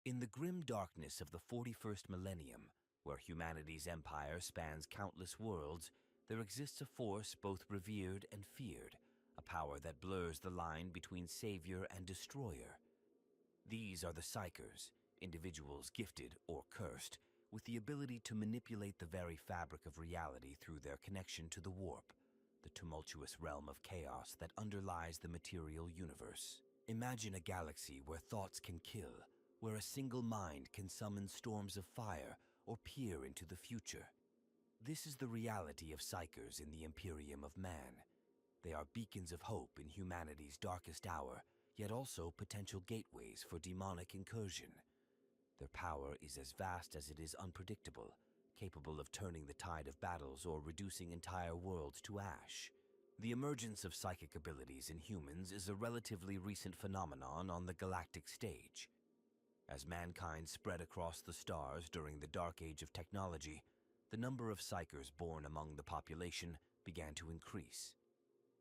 In the grim darkness of the 41st millennium, where humanity's empire spans countless worlds, there exists a force both revered and feared, a power that blurs the line between savior and destroyer. These are the Psykers, individuals gifted or cursed with the ability to manipulate the very fabric of reality through their connection to the warp, the tumultuous realm of chaos that underlies the material universe. Imagine a galaxy where thoughts can kill, where a single mind can summon storms of fire or peer into the future. This is the reality of Psykers in the Imperium of Man. They are beacons of hope in humanity's darkest hour, yet also potential gateways for demonic incursion. Their power is as vast as it is unpredictable, capable of turning the tide of battles or reducing entire worlds to ash. The emergence of psychic abilities in humans is a relatively recent phenomenon on the galactic stage. As mankind spread across the stars during the dark age of technology, the number of Psykers born among the population began to increase.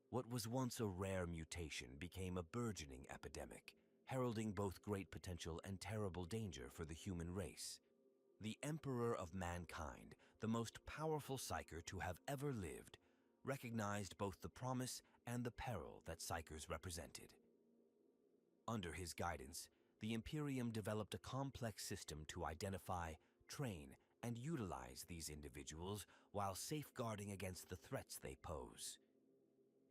What was once a rare mutation became a burgeoning epidemic, heralding both great potential and terrible danger for the human race. The Emperor of Mankind, the most powerful Psyker to have ever lived, recognized both the promise and the peril that Psykers represented. Under his guidance, the Imperium developed a complex system to identify, train, and utilize these individuals while safeguarding against the threats they pose.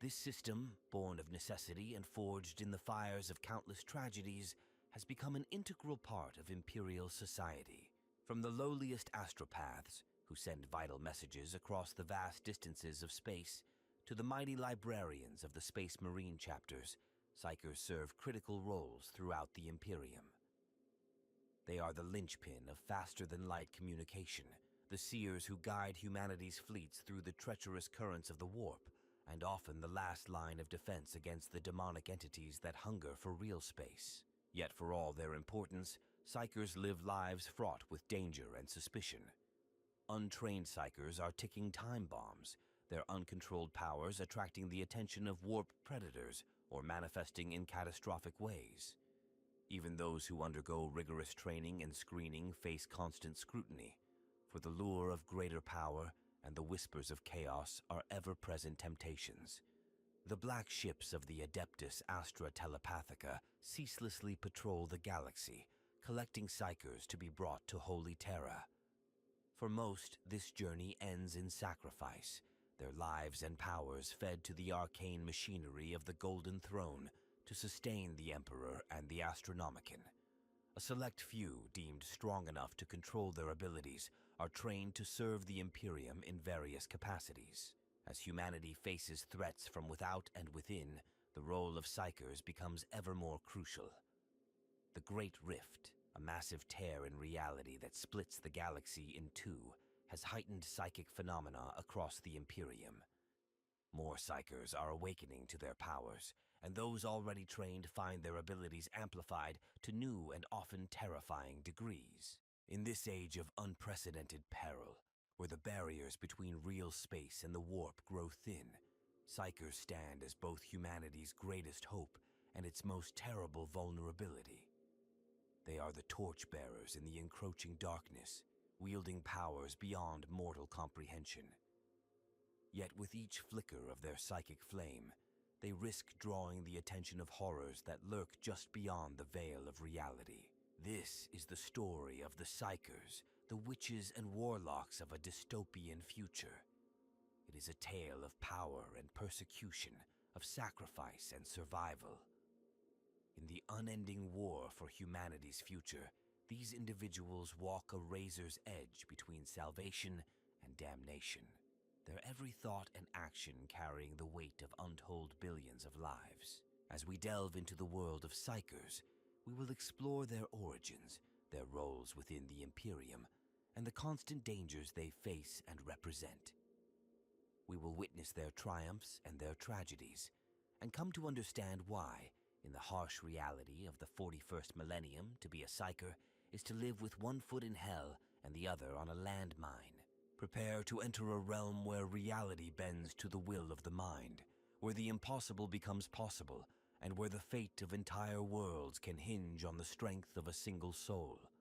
This system, born of necessity and forged in the fires of countless tragedies, has become an integral part of Imperial society. From the lowliest astropaths, who send vital messages across the vast distances of space, to the mighty librarians of the Space Marine chapters, Psykers serve critical roles throughout the Imperium. They are the linchpin of faster-than-light communication, the seers who guide humanity's fleets through the treacherous currents of the warp, and often the last line of defense against the demonic entities that hunger for real space. Yet for all their importance, Psykers live lives fraught with danger and suspicion. Untrained Psykers are ticking time bombs, their uncontrolled powers attracting the attention of warp predators or manifesting in catastrophic ways. Even those who undergo rigorous training and screening face constant scrutiny, for the lure of greater power and the whispers of chaos are ever-present temptations. The black ships of the adeptus astra telepathica ceaselessly patrol the galaxy, collecting Psykers to be brought to Holy Terra. For most, this journey ends in sacrifice, their lives and powers fed to the arcane machinery of the Golden Throne to sustain the Emperor and the Astronomicon. A select few, deemed strong enough to control their abilities, are trained to serve the Imperium in various capacities. As humanity faces threats from without and within, the role of Psykers becomes ever more crucial. The Great Rift, a massive tear in reality that splits the galaxy in two, has heightened psychic phenomena across the Imperium. More Psykers are awakening to their powers, and those already trained find their abilities amplified to new and often terrifying degrees. In this age of unprecedented peril, where the barriers between real space and the warp grow thin, Psykers stand as both humanity's greatest hope and its most terrible vulnerability. They are the torchbearers in the encroaching darkness, wielding powers beyond mortal comprehension. Yet with each flicker of their psychic flame, they risk drawing the attention of horrors that lurk just beyond the veil of reality. This is the story of the Psykers, the witches and warlocks of a dystopian future. It is a tale of power and persecution, of sacrifice and survival. In the unending war for humanity's future, these individuals walk a razor's edge between salvation and damnation, their every thought and action carrying the weight of untold billions of lives. As we delve into the world of Psykers, we will explore their origins, their roles within the Imperium, and the constant dangers they face and represent. We will witness their triumphs and their tragedies, and come to understand why, in the harsh reality of the 41st millennium, to be a Psyker is to live with one foot in hell and the other on a landmine. Prepare to enter a realm where reality bends to the will of the mind, where the impossible becomes possible, and where the fate of entire worlds can hinge on the strength of a single soul.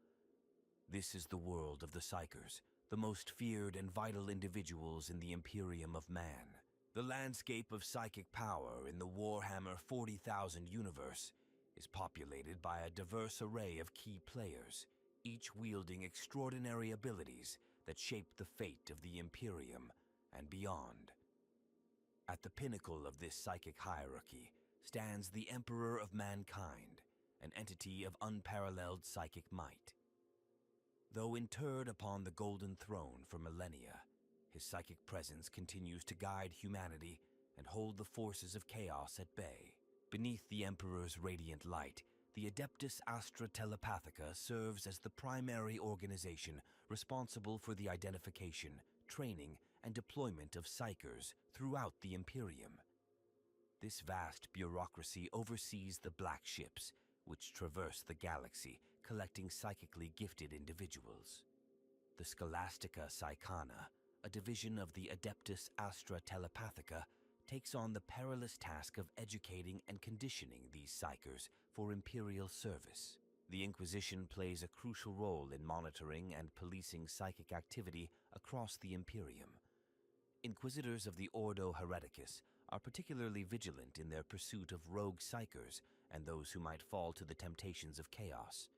This is the world of the Psykers, the most feared and vital individuals in the Imperium of Man. The landscape of psychic power in the Warhammer 40,000 universe is populated by a diverse array of key players, each wielding extraordinary abilities that shape the fate of the Imperium and beyond. At the pinnacle of this psychic hierarchy stands the Emperor of Mankind, an entity of unparalleled psychic might. Though interred upon the Golden Throne for millennia, his psychic presence continues to guide humanity and hold the forces of chaos at bay. Beneath the Emperor's radiant light, the adeptus astra telepathica serves as the primary organization responsible for the identification, training, and deployment of psykers throughout the Imperium. This vast bureaucracy oversees the black ships, which traverse the galaxy, collecting psychically gifted individuals. The Scholastica Psychana, a division of the adeptus astra telepathica, takes on the perilous task of educating and conditioning these psykers for Imperial service. The Inquisition plays a crucial role in monitoring and policing psychic activity across the Imperium. Inquisitors of the Ordo Hereticus are particularly vigilant in their pursuit of rogue psykers and those who might fall to the temptations of chaos.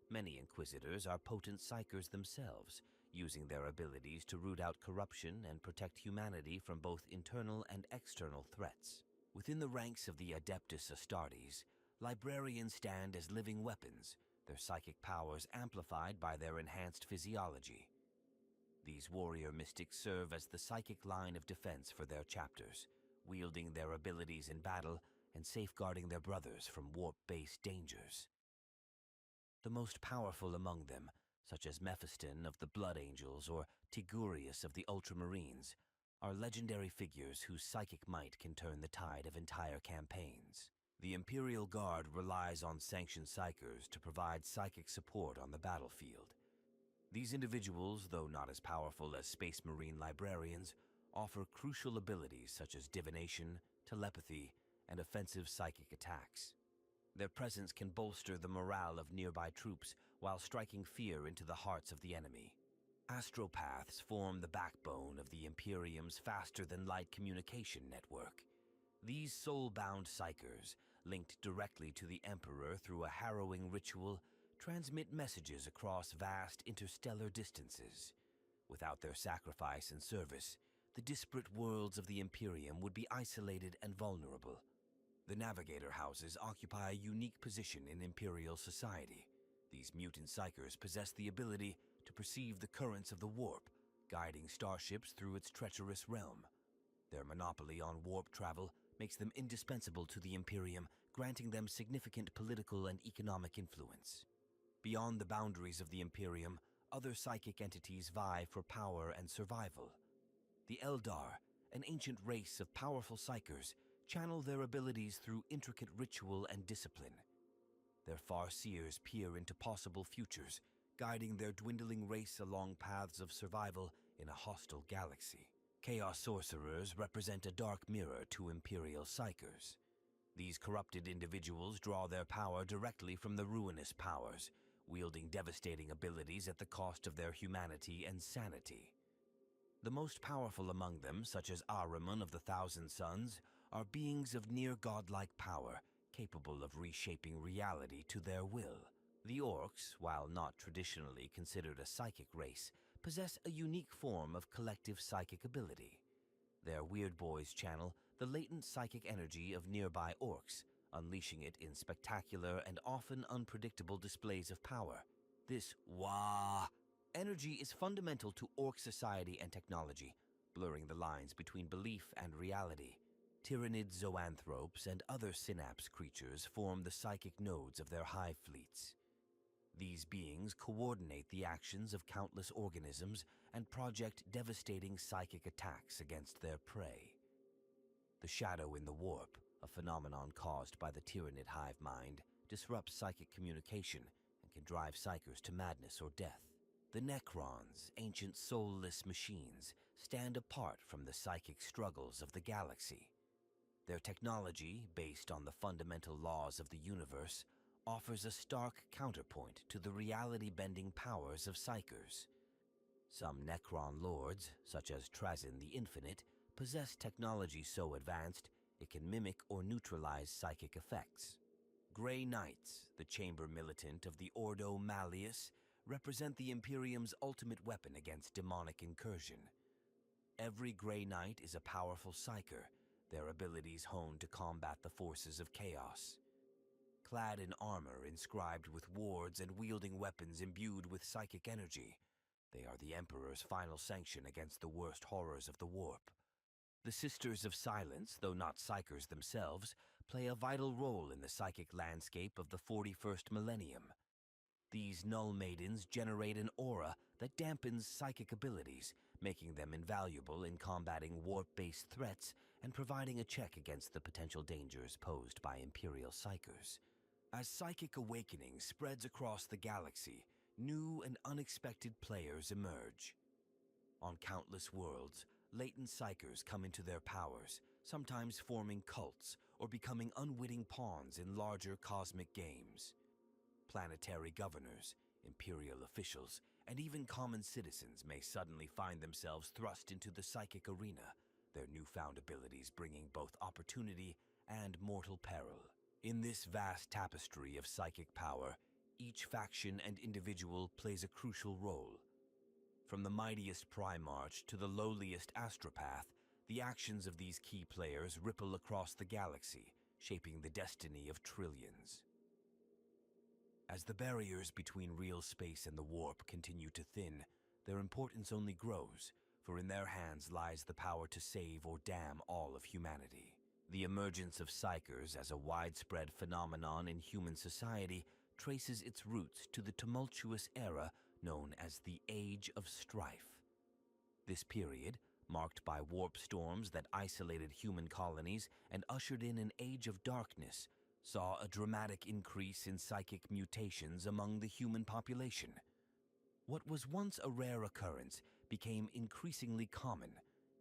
Many Inquisitors are potent psykers themselves, using their abilities to root out corruption and protect humanity from both internal and external threats. Within the ranks of the Adeptus Astartes, librarians stand as living weapons, their psychic powers amplified by their enhanced physiology. These warrior mystics serve as the psychic line of defense for their chapters, wielding their abilities in battle and safeguarding their brothers from warp-based dangers. The most powerful among them, such as Mephiston of the Blood Angels or Tigurius of the Ultramarines, are legendary figures whose psychic might can turn the tide of entire campaigns. The Imperial Guard relies on sanctioned psykers to provide psychic support on the battlefield. These individuals, though not as powerful as Space Marine librarians, offer crucial abilities such as divination, telepathy, and offensive psychic attacks. Their presence can bolster the morale of nearby troops while striking fear into the hearts of the enemy. Astropaths form the backbone of the Imperium's faster-than-light communication network. These soul-bound psykers, linked directly to the Emperor through a harrowing ritual, transmit messages across vast interstellar distances. Without their sacrifice and service, the disparate worlds of the Imperium would be isolated and vulnerable. The Navigator Houses occupy a unique position in Imperial society. These mutant psykers possess the ability to perceive the currents of the warp, guiding starships through its treacherous realm. Their monopoly on warp travel makes them indispensable to the Imperium, granting them significant political and economic influence. Beyond the boundaries of the Imperium, other psychic entities vie for power and survival. The Eldar, an ancient race of powerful psykers, channel their abilities through intricate ritual and discipline. Their farseers peer into possible futures, guiding their dwindling race along paths of survival in a hostile galaxy. Chaos sorcerers represent a dark mirror to Imperial psykers. These corrupted individuals draw their power directly from the ruinous powers, wielding devastating abilities at the cost of their humanity and sanity. The most powerful among them, such as Ahriman of the Thousand Suns, are beings of near-godlike power, capable of reshaping reality to their will. The Orcs, while not traditionally considered a psychic race, possess a unique form of collective psychic ability. Their Weird Boys channel the latent psychic energy of nearby Orcs, unleashing it in spectacular and often unpredictable displays of power. This Wah energy is fundamental to Orc society and technology, blurring the lines between belief and reality. Tyrannid zoanthropes and other synapse creatures form the psychic nodes of their hive fleets. These beings coordinate the actions of countless organisms and project devastating psychic attacks against their prey. The shadow in the warp, a phenomenon caused by the Tyrannid hive mind, disrupts psychic communication and can drive psykers to madness or death. The Necrons, ancient soulless machines, stand apart from the psychic struggles of the galaxy. Their technology, based on the fundamental laws of the universe, offers a stark counterpoint to the reality-bending powers of Psykers. Some necron lords, such as Trazyn the Infinite, possess technology so advanced it can mimic or neutralize psychic effects. Grey Knights, the chamber militant of the Ordo Malleus, represent the Imperium's ultimate weapon against demonic incursion. Every Grey Knight is a powerful psyker, their abilities honed to combat the forces of chaos. Clad in armor inscribed with wards and wielding weapons imbued with psychic energy, they are the Emperor's final sanction against the worst horrors of the warp. The Sisters of Silence, though not psykers themselves, play a vital role in the psychic landscape of the 41st millennium. These null maidens generate an aura that dampens psychic abilities, making them invaluable in combating warp-based threats and providing a check against the potential dangers posed by Imperial psykers. As psychic awakening spreads across the galaxy, new and unexpected players emerge. On countless worlds, latent psykers come into their powers, sometimes forming cults or becoming unwitting pawns in larger cosmic games. Planetary governors, imperial officials, and even common citizens may suddenly find themselves thrust into the psychic arena, their newfound abilities bringing both opportunity and mortal peril. In this vast tapestry of psychic power, each faction and individual plays a crucial role. From the mightiest primarch to the lowliest astropath, the actions of these key players ripple across the galaxy, shaping the destiny of trillions. As the barriers between real space and the warp continue to thin, their importance only grows, for in their hands lies the power to save or damn all of humanity. The emergence of psykers as a widespread phenomenon in human society traces its roots to the tumultuous era known as the Age of Strife. This period, marked by warp storms that isolated human colonies and ushered in an age of darkness, saw a dramatic increase in psychic mutations among the human population. What was once a rare occurrence became increasingly common,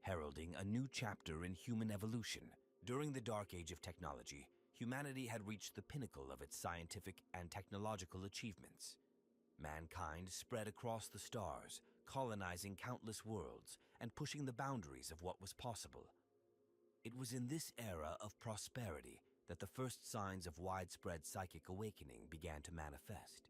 heralding a new chapter in human evolution. During the Dark Age of technology, humanity had reached the pinnacle of its scientific and technological achievements. Mankind spread across the stars, colonizing countless worlds and pushing the boundaries of what was possible. It was in this era of prosperity that the first signs of widespread psychic awakening began to manifest.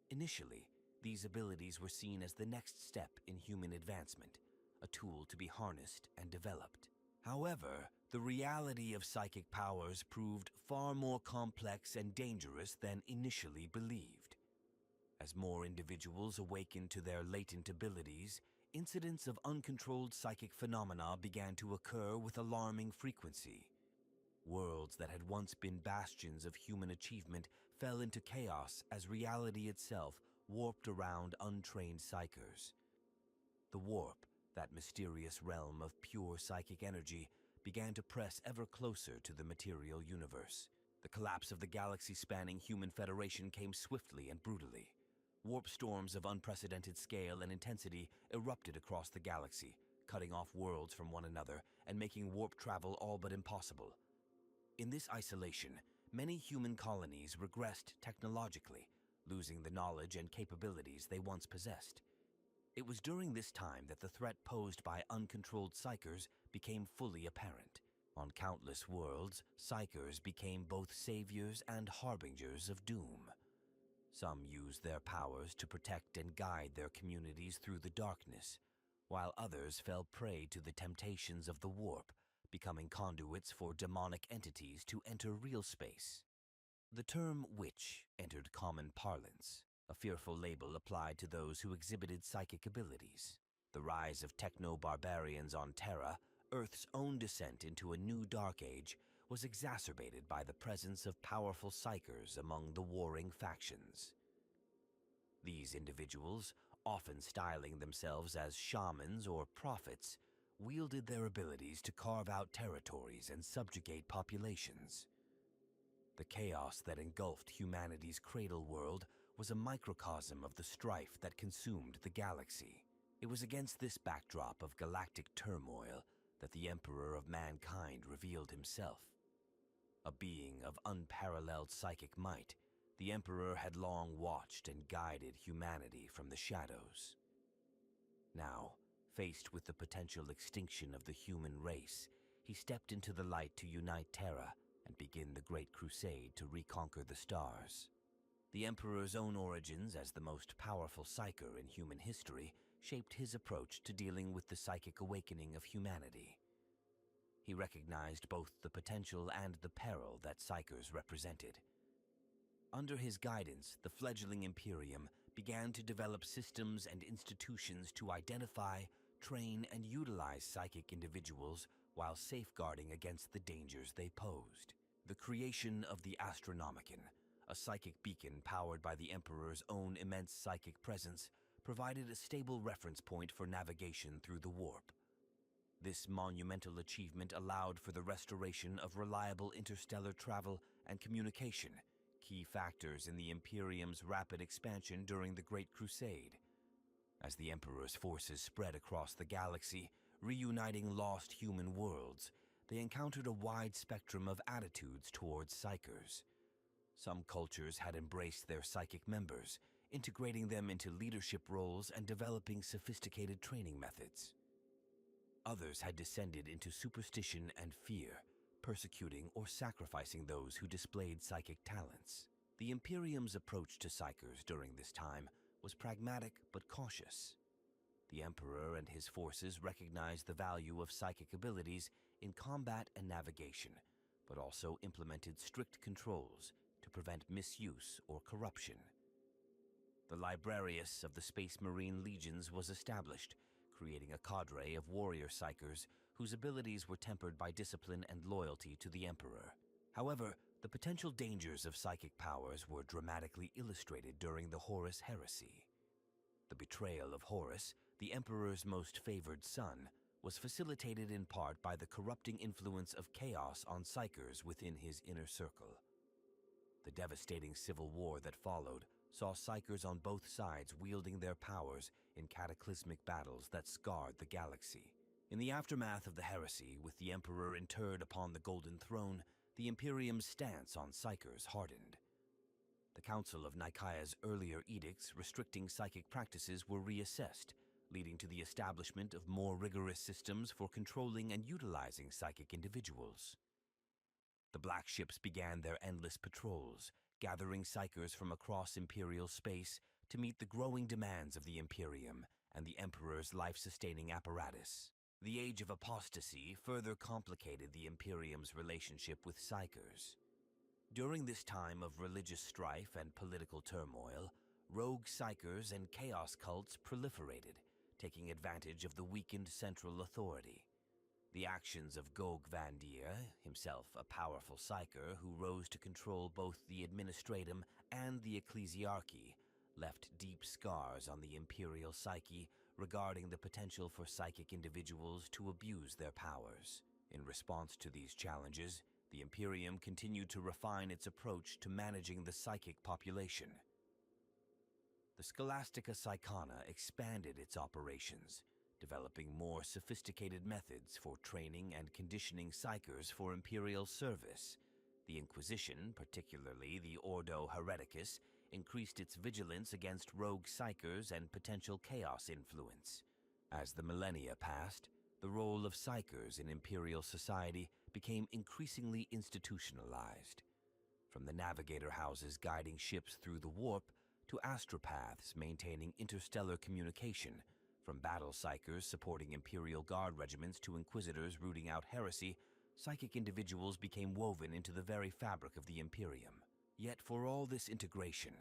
Initially, these abilities were seen as the next step in human advancement, a tool to be harnessed and developed. However, the reality of psychic powers proved far more complex and dangerous than initially believed. As more individuals awakened to their latent abilities, incidents of uncontrolled psychic phenomena began to occur with alarming frequency. Worlds that had once been bastions of human achievement fell into chaos as reality itself warped around untrained psykers. The warp, that mysterious realm of pure psychic energy, began to press ever closer to the material universe. The collapse of the galaxy-spanning human federation came swiftly and brutally. Warp storms of unprecedented scale and intensity erupted across the galaxy, cutting off worlds from one another and making warp travel all but impossible. In this isolation, many human colonies regressed technologically, losing the knowledge and capabilities they once possessed. It was during this time that the threat posed by uncontrolled psykers became fully apparent. On countless worlds, psykers became both saviors and harbingers of doom. Some used their powers to protect and guide their communities through the darkness, while others fell prey to the temptations of the warp, becoming conduits for demonic entities to enter real space. The term witch entered common parlance, a fearful label applied to those who exhibited psychic abilities. The rise of techno-barbarians on Terra, Earth's own descent into a new dark age, was exacerbated by the presence of powerful psykers among the warring factions. These individuals, often styling themselves as shamans or prophets, wielded their abilities to carve out territories and subjugate populations. The chaos that engulfed humanity's cradle world was a microcosm of the strife that consumed the galaxy. It was against this backdrop of galactic turmoil that the Emperor of Mankind revealed himself. A being of unparalleled psychic might, the Emperor had long watched and guided humanity from the shadows. Now, faced with the potential extinction of the human race, he stepped into the light to unite Terra and begin the Great Crusade to reconquer the stars. The Emperor's own origins as the most powerful psyker in human history shaped his approach to dealing with the psychic awakening of humanity. He recognized both the potential and the peril that psykers represented. Under his guidance, the fledgling Imperium began to develop systems and institutions to identify, train, and utilize psychic individuals while safeguarding against the dangers they posed. The creation of the Astronomicon, a psychic beacon powered by the Emperor's own immense psychic presence, provided a stable reference point for navigation through the warp. This monumental achievement allowed for the restoration of reliable interstellar travel and communication, key factors in the Imperium's rapid expansion during the Great Crusade. As the Emperor's forces spread across the galaxy, reuniting lost human worlds, they encountered a wide spectrum of attitudes towards psykers. Some cultures had embraced their psychic members, integrating them into leadership roles and developing sophisticated training methods. Others had descended into superstition and fear, persecuting or sacrificing those who displayed psychic talents. The Imperium's approach to psykers during this time was pragmatic but cautious. The Emperor and his forces recognized the value of psychic abilities in combat and navigation, but also implemented strict controls to prevent misuse or corruption. The Librarius of the Space Marine Legions was established, creating a cadre of warrior psykers whose abilities were tempered by discipline and loyalty to the Emperor. However, the potential dangers of psychic powers were dramatically illustrated during the Horus Heresy. The betrayal of Horus, the Emperor's most favored son, was facilitated in part by the corrupting influence of chaos on psykers within his inner circle. The devastating civil war that followed saw psykers on both sides wielding their powers in cataclysmic battles that scarred the galaxy. In the aftermath of the heresy, with the Emperor interred upon the Golden Throne, the Imperium's stance on psykers hardened. The Council of Nicaea's earlier edicts restricting psychic practices were reassessed, leading to the establishment of more rigorous systems for controlling and utilizing psychic individuals. The Black Ships began their endless patrols, gathering psykers from across Imperial space to meet the growing demands of the Imperium and the Emperor's life-sustaining apparatus. The Age of Apostasy further complicated the Imperium's relationship with psykers. During this time of religious strife and political turmoil, rogue psykers and chaos cults proliferated, taking advantage of the weakened central authority. The actions of Gog Vandir, himself a powerful psyker who rose to control both the administratum and the ecclesiarchy, left deep scars on the imperial psyche regarding the potential for psychic individuals to abuse their powers. In response to these challenges, the Imperium continued to refine its approach to managing the psychic population. The Scholastica Psychana expanded its operations, developing more sophisticated methods for training and conditioning psykers for imperial service. The Inquisition, particularly the Ordo Hereticus, increased its vigilance against rogue psykers and potential chaos influence. As the millennia passed, the role of psykers in imperial society became increasingly institutionalized. From the navigator houses guiding ships through the warp to astropaths maintaining interstellar communication, from battle psykers supporting Imperial Guard regiments to inquisitors rooting out heresy, psychic individuals became woven into the very fabric of the Imperium. Yet for all this integration,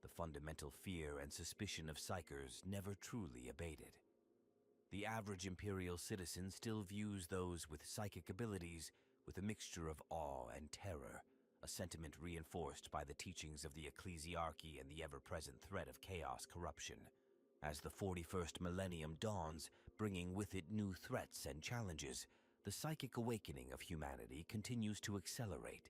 the fundamental fear and suspicion of psykers never truly abated. The average Imperial citizen still views those with psychic abilities with a mixture of awe and terror, a sentiment reinforced by the teachings of the ecclesiarchy and the ever-present threat of chaos corruption. As the 41st millennium dawns, bringing with it new threats and challenges, the psychic awakening of humanity continues to accelerate.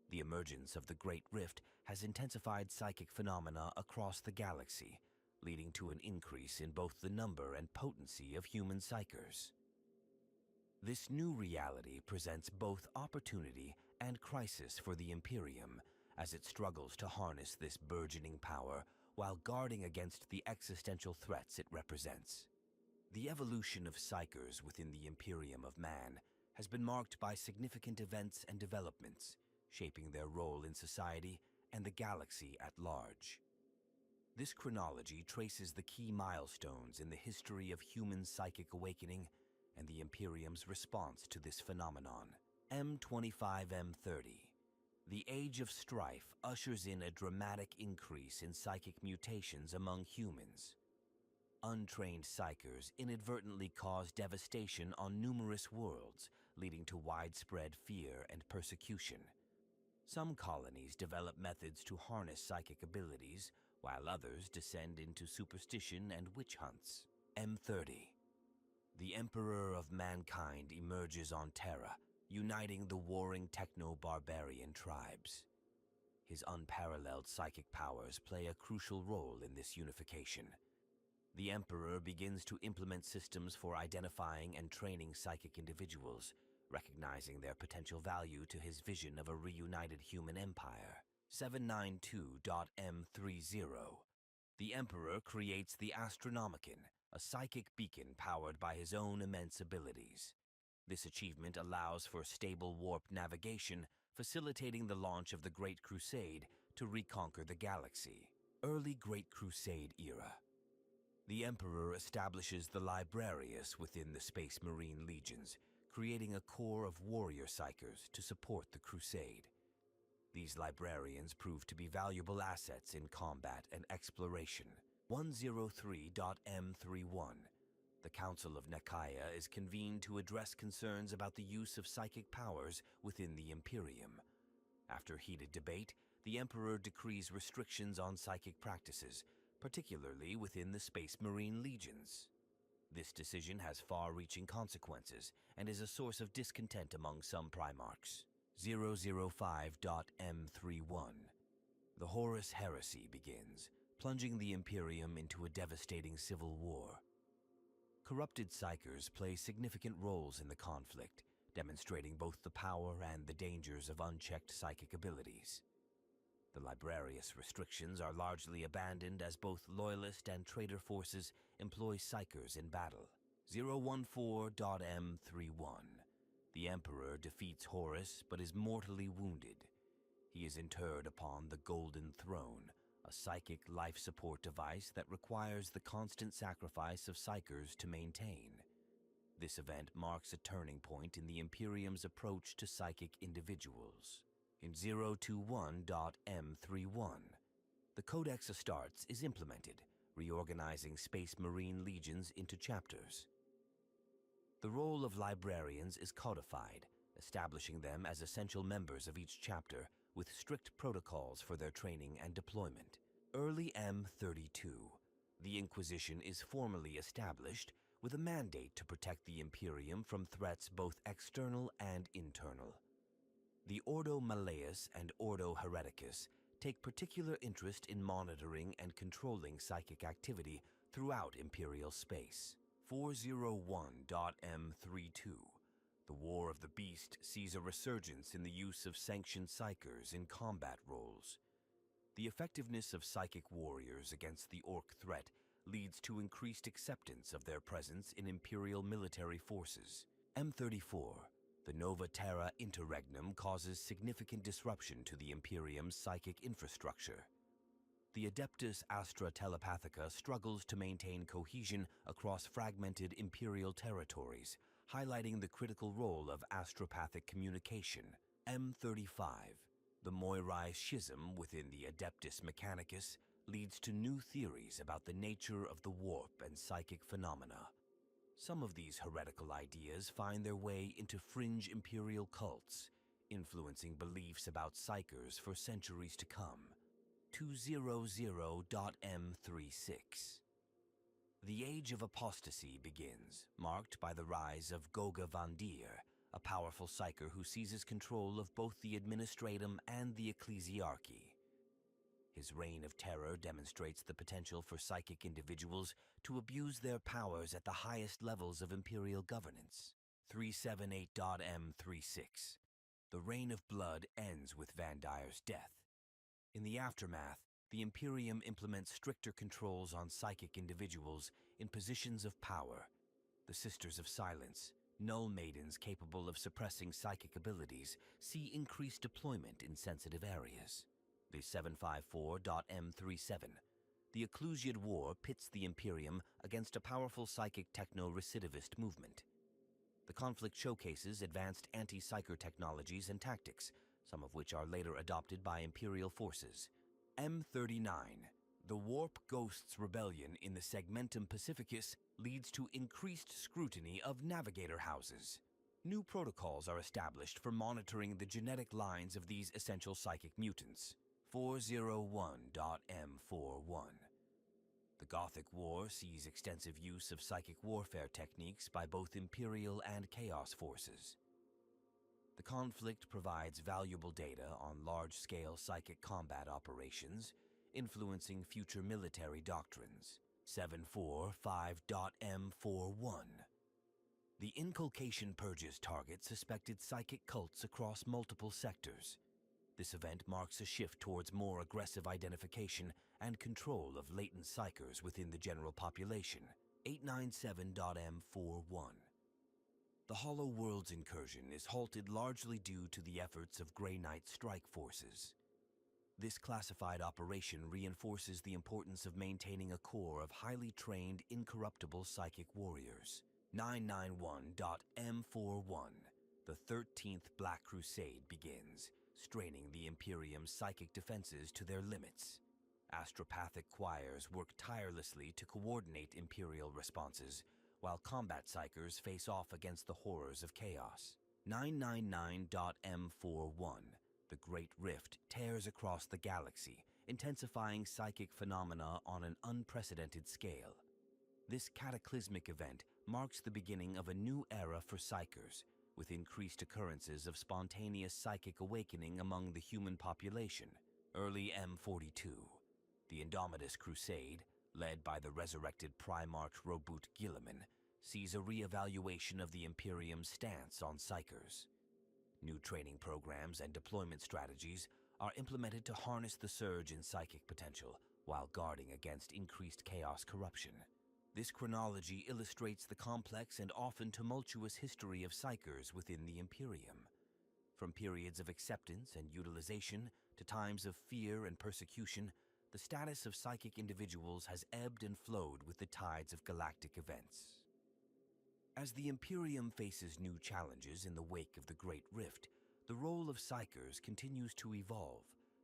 The emergence of the Great Rift has intensified psychic phenomena across the galaxy, leading to an increase in both the number and potency of human psykers. This new reality presents both opportunity and crisis for the Imperium as it struggles to harness this burgeoning power while guarding against the existential threats it represents. The evolution of Psykers within the Imperium of Man has been marked by significant events and developments, shaping their role in society and the galaxy at large. This chronology traces the key milestones in the history of human psychic awakening and the Imperium's response to this phenomenon. M25M30. The Age of Strife ushers in a dramatic increase in psychic mutations among humans. Untrained psychers inadvertently cause devastation on numerous worlds, leading to widespread fear and persecution. Some colonies develop methods to harness psychic abilities, while others descend into superstition and witch hunts. M30. The Emperor of Mankind emerges on Terra, uniting the warring techno-barbarian tribes. His unparalleled psychic powers play a crucial role in this unification. The Emperor begins to implement systems for identifying and training psychic individuals, recognizing their potential value to his vision of a reunited human empire. 792.M30. The Emperor creates the Astronomicon, a psychic beacon powered by his own immense abilities. This achievement allows for stable warp navigation, facilitating the launch of the Great Crusade to reconquer the galaxy. Early Great Crusade era. The Emperor establishes the Librarius within the Space Marine Legions, creating a core of warrior psychers to support the crusade. These librarians prove to be valuable assets in combat and exploration. 103.M31. The Council of Nicaea is convened to address concerns about the use of psychic powers within the Imperium. After heated debate, the Emperor decrees restrictions on psychic practices, particularly within the Space Marine Legions. This decision has far-reaching consequences and is a source of discontent among some primarchs. 005.M31. The Horus Heresy begins, plunging the Imperium into a devastating civil war. Corrupted psychers play significant roles in the conflict, demonstrating both the power and the dangers of unchecked psychic abilities. The Librarius restrictions are largely abandoned as both loyalist and traitor forces employ psychers in battle. 014.M31. The Emperor defeats Horus but is mortally wounded. He is interred upon the Golden Throne, a psychic life support device that requires the constant sacrifice of psychers to maintain. This event marks a turning point in the Imperium's approach to psychic individuals. In 021.M31, the Codex Astartes is implemented, reorganizing Space Marine Legions into chapters. The role of librarians is codified, establishing them as essential members of each chapter with strict protocols for their training and deployment. Early M32. The Inquisition is formally established with a mandate to protect the Imperium from threats both external and internal. The Ordo Malleus and Ordo Hereticus take particular interest in monitoring and controlling psychic activity throughout Imperial space. 401.M32. The War of the Beast sees a resurgence in the use of sanctioned psychers in combat roles. The effectiveness of psychic warriors against the Orc threat leads to increased acceptance of their presence in Imperial military forces. M34. The Nova Terra interregnum causes significant disruption to the Imperium's psychic infrastructure. The adeptus astra telepathica struggles to maintain cohesion across fragmented Imperial territories, highlighting the critical role of astropathic communication. M35. The Moirai schism within the Adeptus Mechanicus leads to new theories about the nature of the warp and psychic phenomena. Some of these heretical ideas find their way into fringe imperial cults, influencing beliefs about psychers for centuries to come. 200.M36. The Age of Apostasy begins, marked by the rise of Goga Van Dier, a powerful psyker who seizes control of both the administratum and the ecclesiarchy. His reign of terror demonstrates the potential for psychic individuals to abuse their powers at the highest levels of imperial governance. 378.M36. The reign of blood ends with Van Dyer's death. In the aftermath, the Imperium implements stricter controls on psychic individuals in positions of power. The Sisters of Silence, null maidens capable of suppressing psychic abilities, see increased deployment in sensitive areas. The 754.M37. The Ecclusiad War pits the Imperium against a powerful psychic techno-recidivist movement. The conflict showcases advanced anti-psyker technologies and tactics, some of which are later adopted by Imperial forces. M39. The Warp Ghosts rebellion in the Segmentum Pacificus leads to increased scrutiny of navigator houses. New protocols are established for monitoring the genetic lines of these essential psychic mutants. 401.M41. The Gothic War sees extensive use of psychic warfare techniques by both Imperial and Chaos forces. The conflict provides valuable data on large-scale psychic combat operations, influencing future military doctrines. 745.M41. The inculcation purges target suspected psychic cults across multiple sectors. This event marks a shift towards more aggressive identification and control of latent psykers within the general population. 897.M41. The Hollow Worlds incursion is halted largely due to the efforts of Grey Knight strike forces. This classified operation reinforces the importance of maintaining a core of highly trained, incorruptible psychic warriors. 991.M41. The 13th Black Crusade begins, straining the Imperium's psychic defenses to their limits. Astropathic choirs work tirelessly to coordinate Imperial responses, while combat psykers face off against the horrors of chaos. 999.M41. The Great Rift tears across the galaxy, intensifying psychic phenomena on an unprecedented scale. This cataclysmic event marks the beginning of a new era for psykers, with increased occurrences of spontaneous psychic awakening among the human population. Early M42. The Indomitus Crusade, led by the resurrected primarch Robut Guilliman, sees a re-evaluation of the Imperium's stance on psykers. New training programs and deployment strategies are implemented to harness the surge in psychic potential while guarding against increased chaos corruption. This chronology illustrates the complex and often tumultuous history of psykers within the Imperium. From periods of acceptance and utilization to times of fear and persecution, the status of psychic individuals has ebbed and flowed with the tides of galactic events. As the Imperium faces new challenges in the wake of the Great Rift, the role of psykers continues to evolve,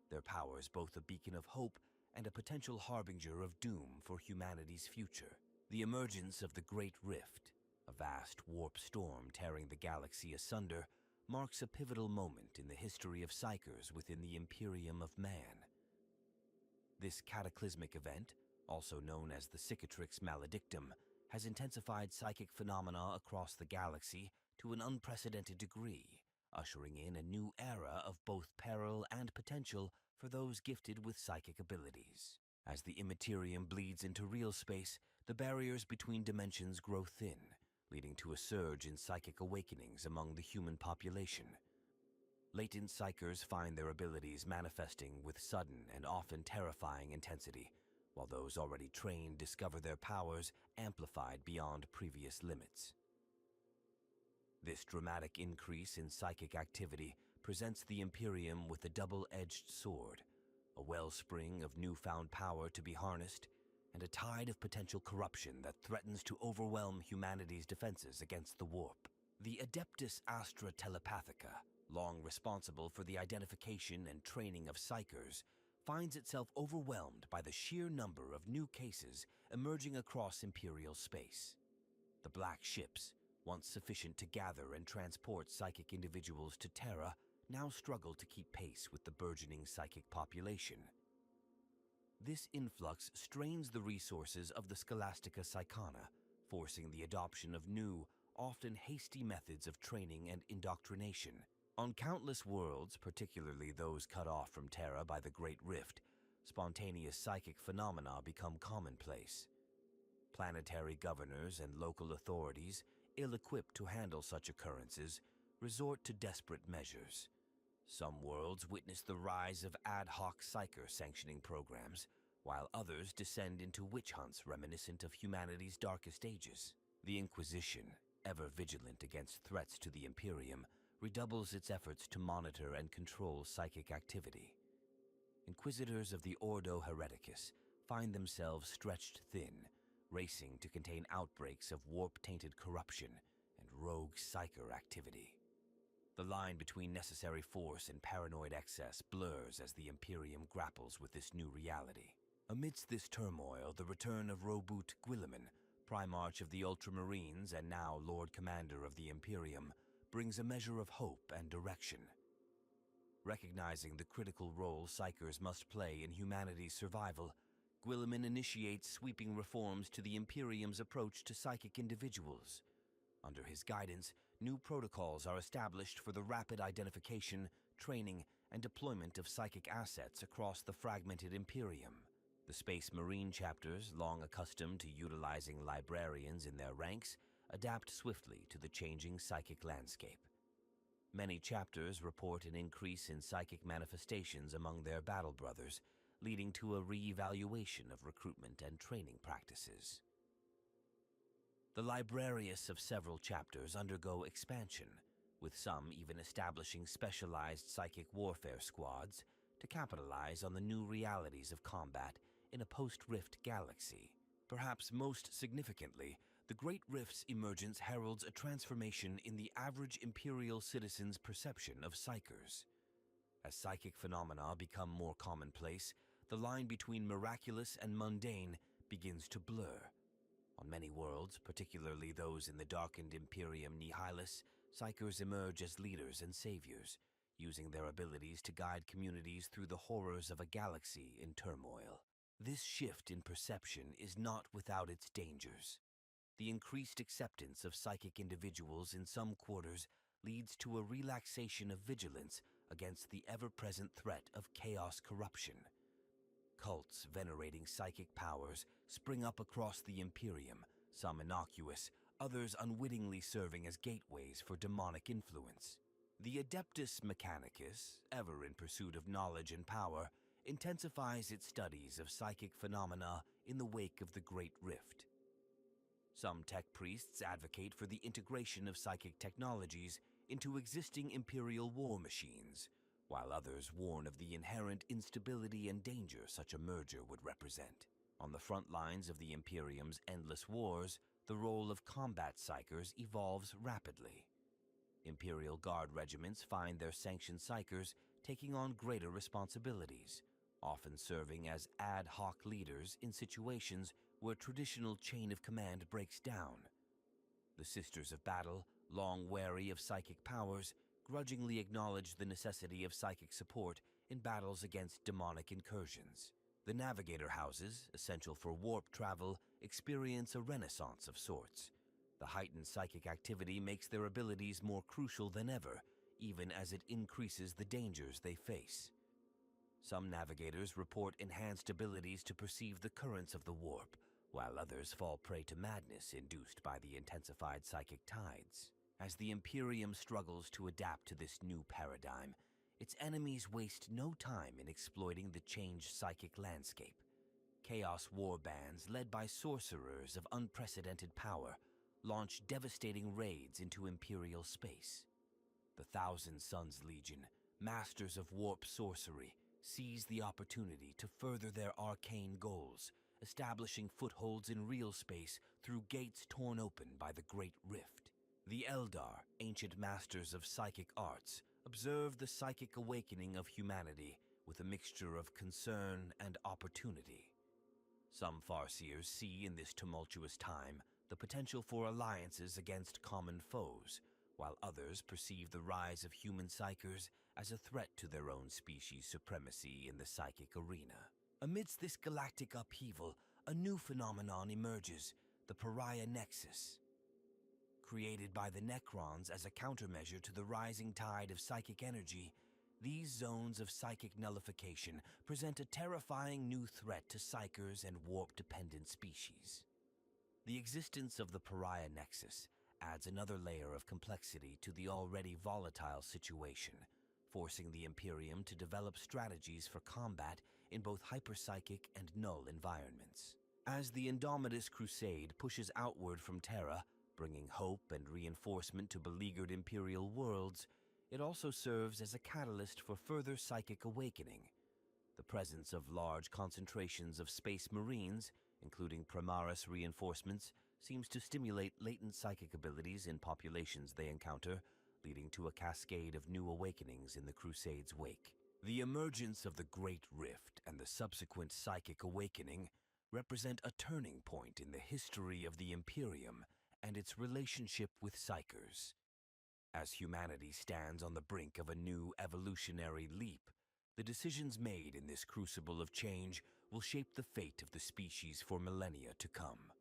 their powers both a beacon of hope and a potential harbinger of doom for humanity's future. The emergence of the Great Rift, a vast warp storm tearing the galaxy asunder, marks a pivotal moment in the history of psykers within the Imperium of Man. This cataclysmic event, also known as the Cicatrix Maledictum, has intensified psychic phenomena across the galaxy to an unprecedented degree, ushering in a new era of both peril and potential for those gifted with psychic abilities. As the immaterium bleeds into real space, the barriers between dimensions grow thin, leading to a surge in psychic awakenings among the human population. Latent psykers find their abilities manifesting with sudden and often terrifying intensity, while those already trained discover their powers amplified beyond previous limits. This dramatic increase in psychic activity presents the Imperium with a double-edged sword, a wellspring of newfound power to be harnessed, and a tide of potential corruption that threatens to overwhelm humanity's defenses against the warp. The adeptus astra telepathica, long responsible for the identification and training of psykers, finds itself overwhelmed by the sheer number of new cases emerging across Imperial space. The black ships, once sufficient to gather and transport psychic individuals to Terra, now struggle to keep pace with the burgeoning psychic population. This influx strains the resources of the Scholastica Psychana, forcing the adoption of new, often hasty methods of training and indoctrination. On countless worlds, particularly those cut off from Terra by the Great Rift, spontaneous psychic phenomena become commonplace. Planetary governors and local authorities, ill-equipped to handle such occurrences, resort to desperate measures. Some worlds witness the rise of ad hoc psyker sanctioning programs, while others descend into witch hunts reminiscent of humanity's darkest ages. The Inquisition, ever vigilant against threats to the Imperium, redoubles its efforts to monitor and control psychic activity. Inquisitors of the Ordo Hereticus find themselves stretched thin, racing to contain outbreaks of warp-tainted corruption and rogue psyker activity. The line between necessary force and paranoid excess blurs as the Imperium grapples with this new reality. Amidst this turmoil, the return of Roboute Guilliman, Primarch of the Ultramarines and now Lord Commander of the Imperium, brings a measure of hope and direction. Recognizing the critical role Psykers must play in humanity's survival, Guilliman initiates sweeping reforms to the Imperium's approach to psychic individuals. Under his guidance, new protocols are established for the rapid identification, training, and deployment of psychic assets across the fragmented Imperium. The Space Marine chapters, long accustomed to utilizing librarians in their ranks, adapt swiftly to the changing psychic landscape. Many chapters report an increase in psychic manifestations among their battle brothers, leading to a re-evaluation of recruitment and training practices. The librarius of several chapters undergo expansion, with some even establishing specialized psychic warfare squads to capitalize on the new realities of combat in a post-Rift galaxy. Perhaps most significantly, the Great Rift's emergence heralds a transformation in the average Imperial citizen's perception of Psykers. As psychic phenomena become more commonplace, the line between miraculous and mundane begins to blur. On many worlds, particularly those in the darkened Imperium Nihilis, Psykers emerge as leaders and saviors, using their abilities to guide communities through the horrors of a galaxy in turmoil. This shift in perception is not without its dangers. The increased acceptance of psychic individuals in some quarters leads to a relaxation of vigilance against the ever-present threat of chaos corruption. Cults venerating psychic powers spring up across the Imperium, some innocuous, others unwittingly serving as gateways for demonic influence. The adeptus mechanicus, ever in pursuit of knowledge and power, intensifies its studies of psychic phenomena in the wake of the Great Rift. Some tech priests advocate for the integration of psychic technologies into existing Imperial war machines, while others warn of the inherent instability and danger such a merger would represent. On the front lines of the Imperium's endless wars, the role of combat psykers evolves rapidly. Imperial Guard regiments find their sanctioned psykers taking on greater responsibilities, often serving as ad hoc leaders in situations where traditional chain of command breaks down. The Sisters of Battle, long wary of psychic powers, grudgingly acknowledge the necessity of psychic support in battles against demonic incursions. The Navigator houses, essential for warp travel, experience a renaissance of sorts. The heightened psychic activity makes their abilities more crucial than ever, even as it increases the dangers they face. Some navigators report enhanced abilities to perceive the currents of the warp, while others fall prey to madness induced by the intensified psychic tides. As the Imperium struggles to adapt to this new paradigm, its enemies waste no time in exploiting the changed psychic landscape. Chaos war bands led by sorcerers of unprecedented power launch devastating raids into Imperial space. The Thousand Suns Legion, masters of warp sorcery, seize the opportunity to further their arcane goals, establishing footholds in real space through gates torn open by the Great Rift. The Eldar, ancient masters of psychic arts, observe the psychic awakening of humanity with a mixture of concern and opportunity. Some Farseers see in this tumultuous time the potential for alliances against common foes, while others perceive the rise of human psykers as a threat to their own species' supremacy in the psychic arena. Amidst this galactic upheaval, a new phenomenon emerges, the Pariah Nexus. Created by the Necrons as a countermeasure to the rising tide of psychic energy, these zones of psychic nullification present a terrifying new threat to psykers and warp-dependent species. The existence of the Pariah Nexus adds another layer of complexity to the already volatile situation, forcing the Imperium to develop strategies for combat in both hyperpsychic and null environments. As the Indomitus Crusade pushes outward from Terra, bringing hope and reinforcement to beleaguered Imperial worlds, it also serves as a catalyst for further psychic awakening. The presence of large concentrations of Space Marines, including Primarchs reinforcements, seems to stimulate latent psychic abilities in populations they encounter, leading to a cascade of new awakenings in the Crusade's wake. The emergence of the Great Rift and the subsequent psychic awakening represent a turning point in the history of the Imperium and its relationship with Psykers. As humanity stands on the brink of a new evolutionary leap, the decisions made in this crucible of change will shape the fate of the species for millennia to come.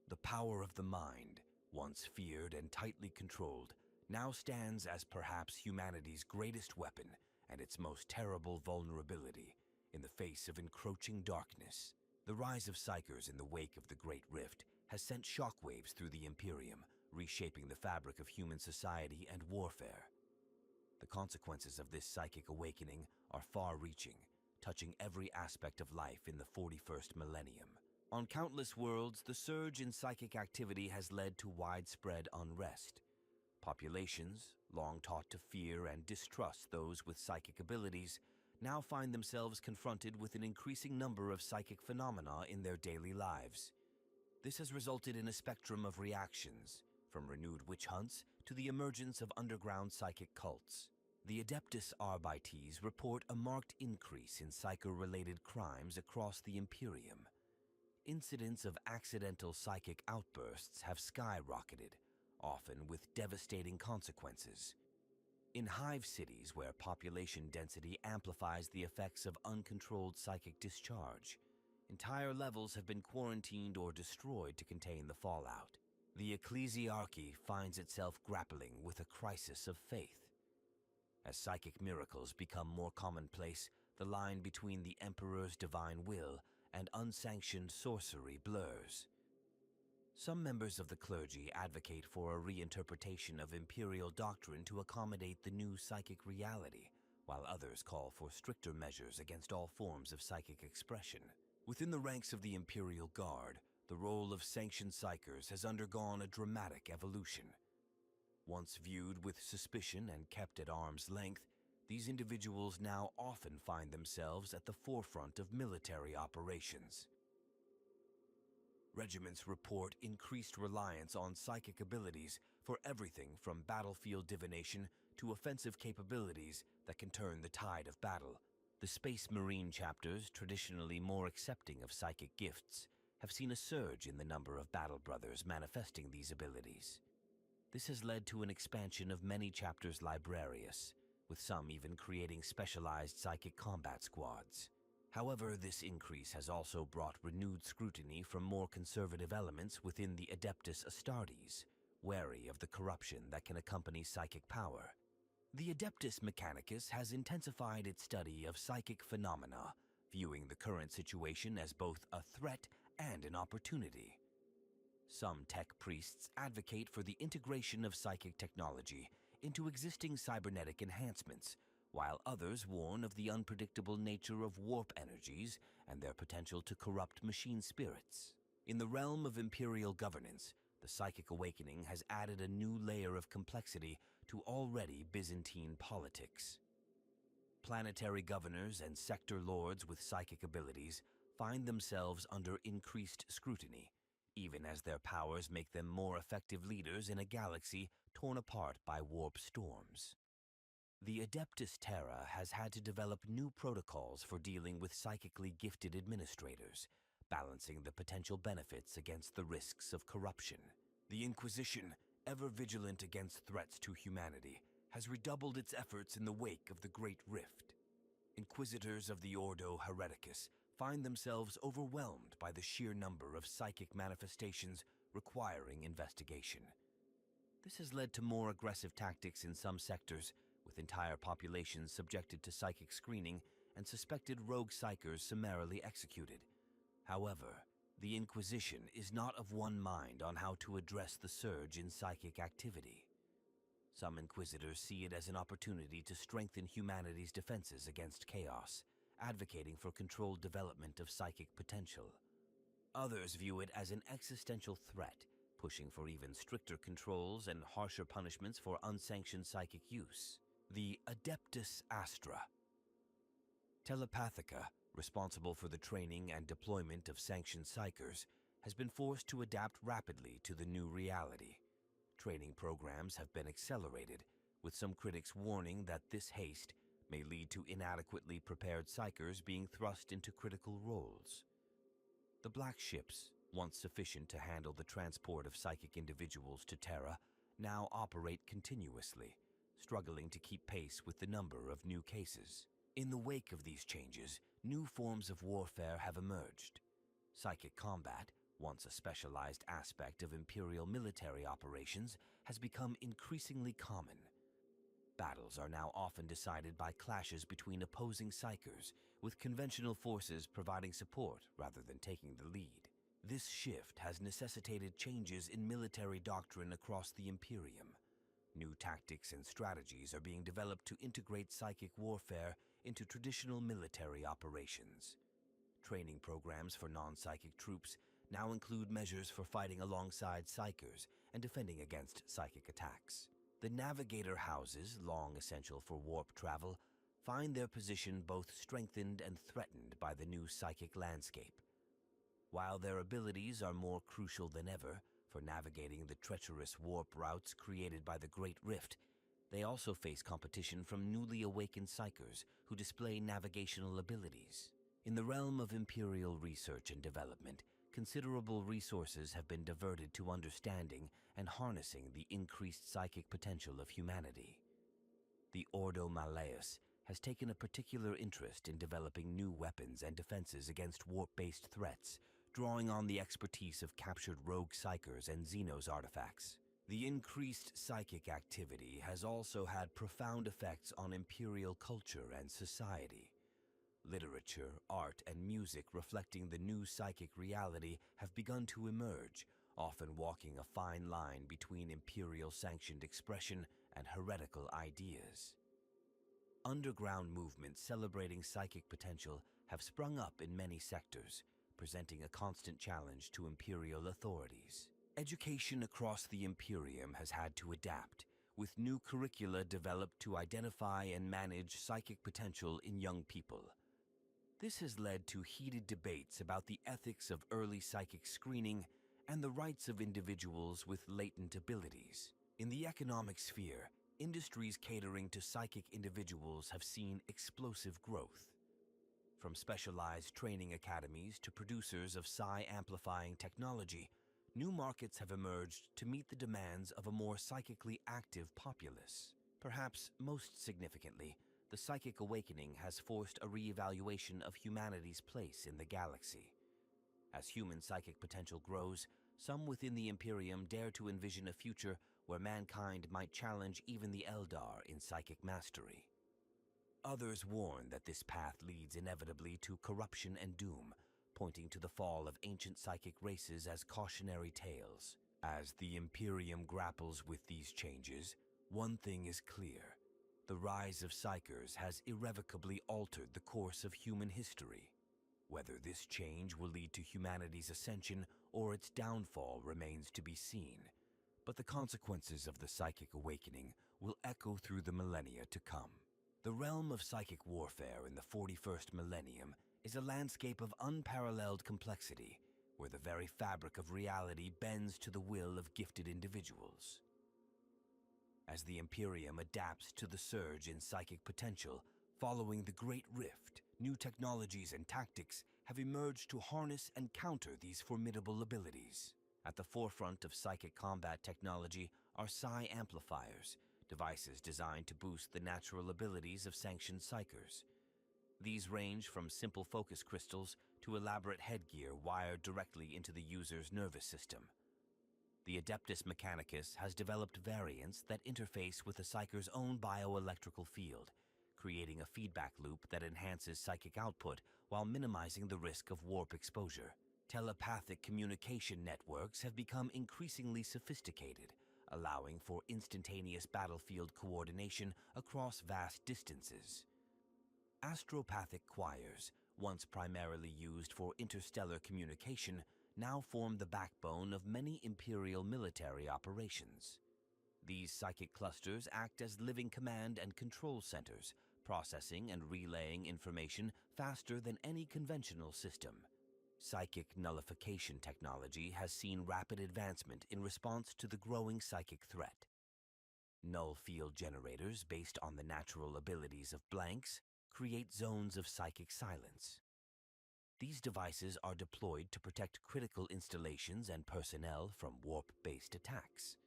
The power of the mind, once feared and tightly controlled, now stands as perhaps humanity's greatest weapon and its most terrible vulnerability in the face of encroaching darkness. The rise of Psykers in the wake of the Great Rift has sent shockwaves through the Imperium, reshaping the fabric of human society and warfare. The consequences of this psychic awakening are far-reaching, touching every aspect of life in the 41st millennium. On countless worlds, the surge in psychic activity has led to widespread unrest. Populations, long taught to fear and distrust those with psychic abilities, now find themselves confronted with an increasing number of psychic phenomena in their daily lives. This has resulted in a spectrum of reactions, from renewed witch hunts to the emergence of underground psychic cults. The adeptus arbiters report a marked increase in psyker-related crimes across the Imperium. Incidents of accidental psychic outbursts have skyrocketed, often with devastating consequences. In hive cities where population density amplifies the effects of uncontrolled psychic discharge, entire levels have been quarantined or destroyed to contain the fallout. The ecclesiarchy finds itself grappling with a crisis of faith. As psychic miracles become more commonplace, the line between the Emperor's divine will and unsanctioned sorcery blurs. Some members of the clergy advocate for a reinterpretation of imperial doctrine to accommodate the new psychic reality, while others call for stricter measures against all forms of psychic expression. Within the ranks of the Imperial Guard, the role of sanctioned psykers has undergone a dramatic evolution. Once viewed with suspicion and kept at arm's length, these individuals now often find themselves at the forefront of military operations. Regiments report increased reliance on psychic abilities for everything from battlefield divination to offensive capabilities that can turn the tide of battle. The Space Marine chapters, traditionally more accepting of psychic gifts, have seen a surge in the number of battle brothers manifesting these abilities. This has led to an expansion of many chapters' librarius, with some even creating specialized psychic combat squads. However, this increase has also brought renewed scrutiny from more conservative elements within the adeptus astartes, wary of the corruption that can accompany psychic power. The Adeptus Mechanicus has intensified its study of psychic phenomena, viewing the current situation as both a threat and an opportunity. Some tech priests advocate for the integration of psychic technology into existing cybernetic enhancements, while others warn of the unpredictable nature of warp energies and their potential to corrupt machine spirits. In the realm of imperial governance, the psychic awakening has added a new layer of complexity to already Byzantine politics. Planetary governors and sector lords with psychic abilities find themselves under increased scrutiny, even as their powers make them more effective leaders in a galaxy torn apart by warp storms. The Adeptus Terra has had to develop new protocols for dealing with psychically gifted administrators, balancing the potential benefits against the risks of corruption. The Inquisition, ever vigilant against threats to humanity, has redoubled its efforts in the wake of the Great Rift. Inquisitors of the Ordo Hereticus find themselves overwhelmed by the sheer number of psychic manifestations requiring investigation. This has led to more aggressive tactics in some sectors, with entire populations subjected to psychic screening and suspected rogue psykers summarily executed. However, the Inquisition is not of one mind on how to address the surge in psychic activity. Some Inquisitors see it as an opportunity to strengthen humanity's defenses against chaos, advocating for controlled development of psychic potential. Others view it as an existential threat, pushing for even stricter controls and harsher punishments for unsanctioned psychic use. The adeptus astra. Telepathica, responsible for the training and deployment of sanctioned psykers, has been forced to adapt rapidly to the new reality. Training programs have been accelerated, with some critics warning that this haste may lead to inadequately prepared psykers being thrust into critical roles. The black ships, once sufficient to handle the transport of psychic individuals to Terra, now operate continuously, struggling to keep pace with the number of new cases. In the wake of these changes, new forms of warfare have emerged. Psychic combat, once a specialized aspect of Imperial military operations, has become increasingly common. Battles are now often decided by clashes between opposing psykers, with conventional forces providing support rather than taking the lead. This shift has necessitated changes in military doctrine across the Imperium. New tactics and strategies are being developed to integrate psychic warfare into traditional military operations. Training programs for non-psychic troops now include measures for fighting alongside psykers and defending against psychic attacks. The navigator houses, long essential for warp travel, find their position both strengthened and threatened by the new psychic landscape. While their abilities are more crucial than ever for navigating the treacherous warp routes created by the Great Rift, they also face competition from newly awakened psykers who display navigational abilities. In the realm of Imperial research and development, considerable resources have been diverted to understanding and harnessing the increased psychic potential of humanity. The Ordo Malleus has taken a particular interest in developing new weapons and defenses against warp-based threats, drawing on the expertise of captured rogue psykers and xenos artifacts. The increased psychic activity has also had profound effects on Imperial culture and society. Literature, art, and music reflecting the new psychic reality have begun to emerge, often walking a fine line between Imperial-sanctioned expression and heretical ideas. Underground movements celebrating psychic potential have sprung up in many sectors, presenting a constant challenge to Imperial authorities. Education across the Imperium has had to adapt, with new curricula developed to identify and manage psychic potential in young people. This has led to heated debates about the ethics of early psychic screening and the rights of individuals with latent abilities. In the economic sphere, industries catering to psychic individuals have seen explosive growth. From specialized training academies to producers of psi-amplifying technology, new markets have emerged to meet the demands of a more psychically active populace. Perhaps most significantly, the psychic awakening has forced a re-evaluation of humanity's place in the galaxy. As human psychic potential grows, some within the Imperium dare to envision a future where mankind might challenge even the Eldar in psychic mastery. Others warn that this path leads inevitably to corruption and doom, pointing to the fall of ancient psychic races as cautionary tales. As the Imperium grapples with these changes, one thing is clear. The rise of Psykers has irrevocably altered the course of human history. Whether this change will lead to humanity's ascension or its downfall remains to be seen, but the consequences of the psychic awakening will echo through the millennia to come. The realm of psychic warfare in the 41st millennium is a landscape of unparalleled complexity, where the very fabric of reality bends to the will of gifted individuals. As the Imperium adapts to the surge in psychic potential following the Great Rift, new technologies and tactics have emerged to harness and counter these formidable abilities. At the forefront of psychic combat technology are psi amplifiers, devices designed to boost the natural abilities of sanctioned psykers. These range from simple focus crystals to elaborate headgear wired directly into the user's nervous system. The Adeptus Mechanicus has developed variants that interface with the psyker's own bioelectrical field, creating a feedback loop that enhances psychic output while minimizing the risk of warp exposure. Telepathic communication networks have become increasingly sophisticated, allowing for instantaneous battlefield coordination across vast distances. Astropathic choirs, once primarily used for interstellar communication, now form the backbone of many Imperial military operations. These psychic clusters act as living command and control centers, processing and relaying information faster than any conventional system. Psychic nullification technology has seen rapid advancement in response to the growing psychic threat. Null field generators based on the natural abilities of blanks create zones of psychic silence. These devices are deployed to protect critical installations and personnel from warp-based attacks.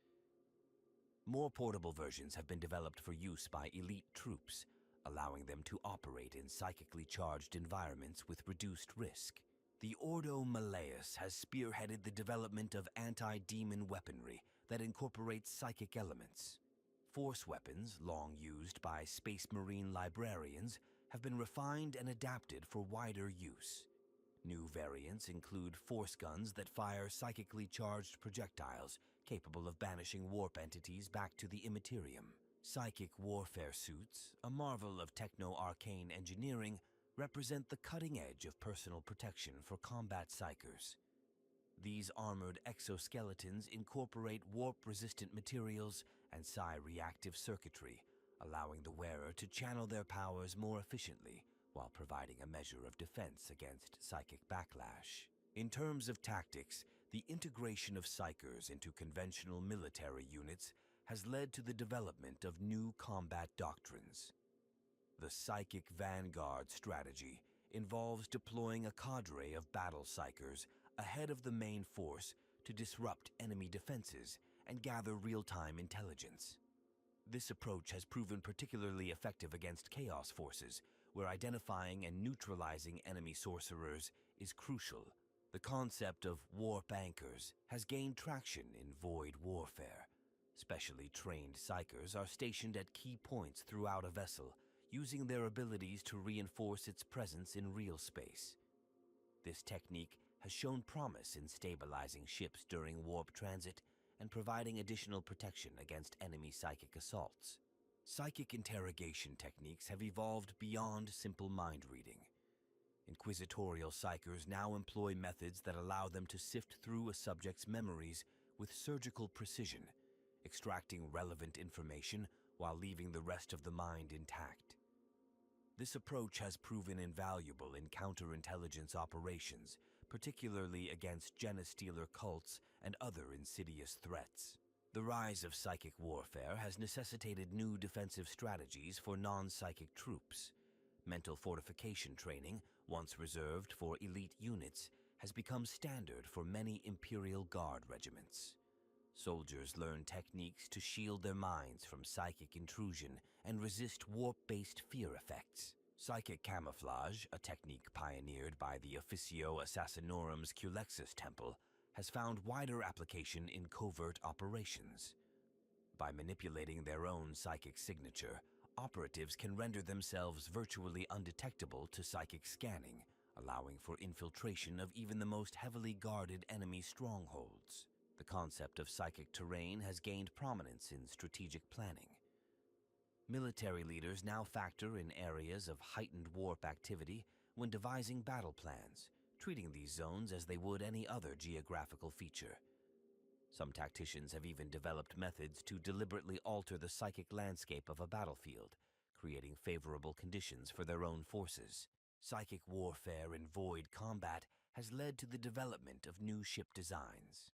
More portable versions have been developed for use by elite troops, allowing them to operate in psychically charged environments with reduced risk. The Ordo Malleus has spearheaded the development of anti-demon weaponry that incorporates psychic elements. Force weapons, long used by Space Marine librarians, have been refined and adapted for wider use. New variants include force guns that fire psychically charged projectiles capable of banishing warp entities back to the immaterium. Psychic warfare suits, a marvel of techno-arcane engineering, represent the cutting edge of personal protection for combat psykers. These armored exoskeletons incorporate warp-resistant materials and psi-reactive circuitry, allowing the wearer to channel their powers more efficiently while providing a measure of defense against psychic backlash. In terms of tactics, the integration of psykers into conventional military units has led to the development of new combat doctrines. The Psychic Vanguard strategy involves deploying a cadre of battle psykers ahead of the main force to disrupt enemy defenses and gather real-time intelligence. This approach has proven particularly effective against chaos forces, where identifying and neutralizing enemy sorcerers is crucial. The concept of warp anchors has gained traction in void warfare. Specially trained psykers are stationed at key points throughout a vessel, using their abilities to reinforce its presence in real space. This technique has shown promise in stabilizing ships during warp transit and providing additional protection against enemy psychic assaults. Psychic interrogation techniques have evolved beyond simple mind reading. Inquisitorial psykers now employ methods that allow them to sift through a subject's memories with surgical precision, extracting relevant information while leaving the rest of the mind intact. This approach has proven invaluable in counterintelligence operations, particularly against genestealer cults and other insidious threats. The rise of psychic warfare has necessitated new defensive strategies for non-psychic troops. Mental fortification training, once reserved for elite units, has become standard for many Imperial Guard regiments. Soldiers learn techniques to shield their minds from psychic intrusion and resist warp-based fear effects. Psychic camouflage, a technique pioneered by the Officio Assassinorum's Culexus Temple, has found wider application in covert operations. By manipulating their own psychic signature, operatives can render themselves virtually undetectable to psychic scanning, allowing for infiltration of even the most heavily guarded enemy strongholds. The concept of psychic terrain has gained prominence in strategic planning. Military leaders now factor in areas of heightened warp activity when devising battle plans, treating these zones as they would any other geographical feature. Some tacticians have even developed methods to deliberately alter the psychic landscape of a battlefield, creating favorable conditions for their own forces. Psychic warfare in void combat has led to the development of new ship designs.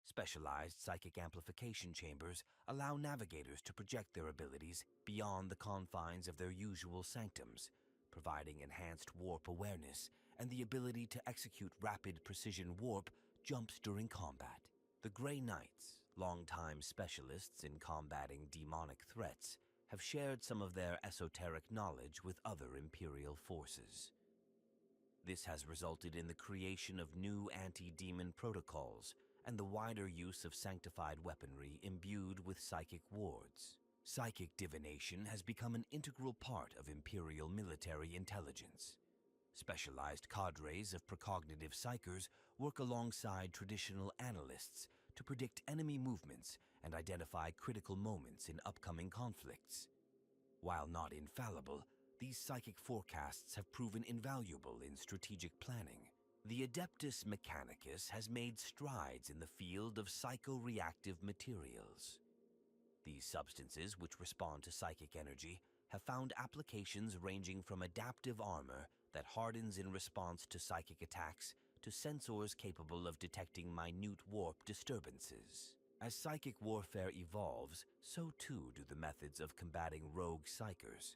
Specialized psychic amplification chambers allow navigators to project their abilities beyond the confines of their usual sanctums, providing enhanced warp awareness and the ability to execute rapid precision warp jumps during combat. The Grey Knights, longtime specialists in combating demonic threats, have shared some of their esoteric knowledge with other Imperial forces. This has resulted in the creation of new anti-demon protocols and the wider use of sanctified weaponry imbued with psychic wards. Psychic divination has become an integral part of Imperial military intelligence. Specialized cadres of precognitive psykers work alongside traditional analysts to predict enemy movements and identify critical moments in upcoming conflicts. While not infallible, these psychic forecasts have proven invaluable in strategic planning. The adeptus mechanicus has made strides in the field of psychoreactive materials. These substances, which respond to psychic energy, have found applications ranging from adaptive armor that hardens in response to psychic attacks to sensors capable of detecting minute warp disturbances. As psychic warfare evolves, so too do the methods of combating rogue psykers.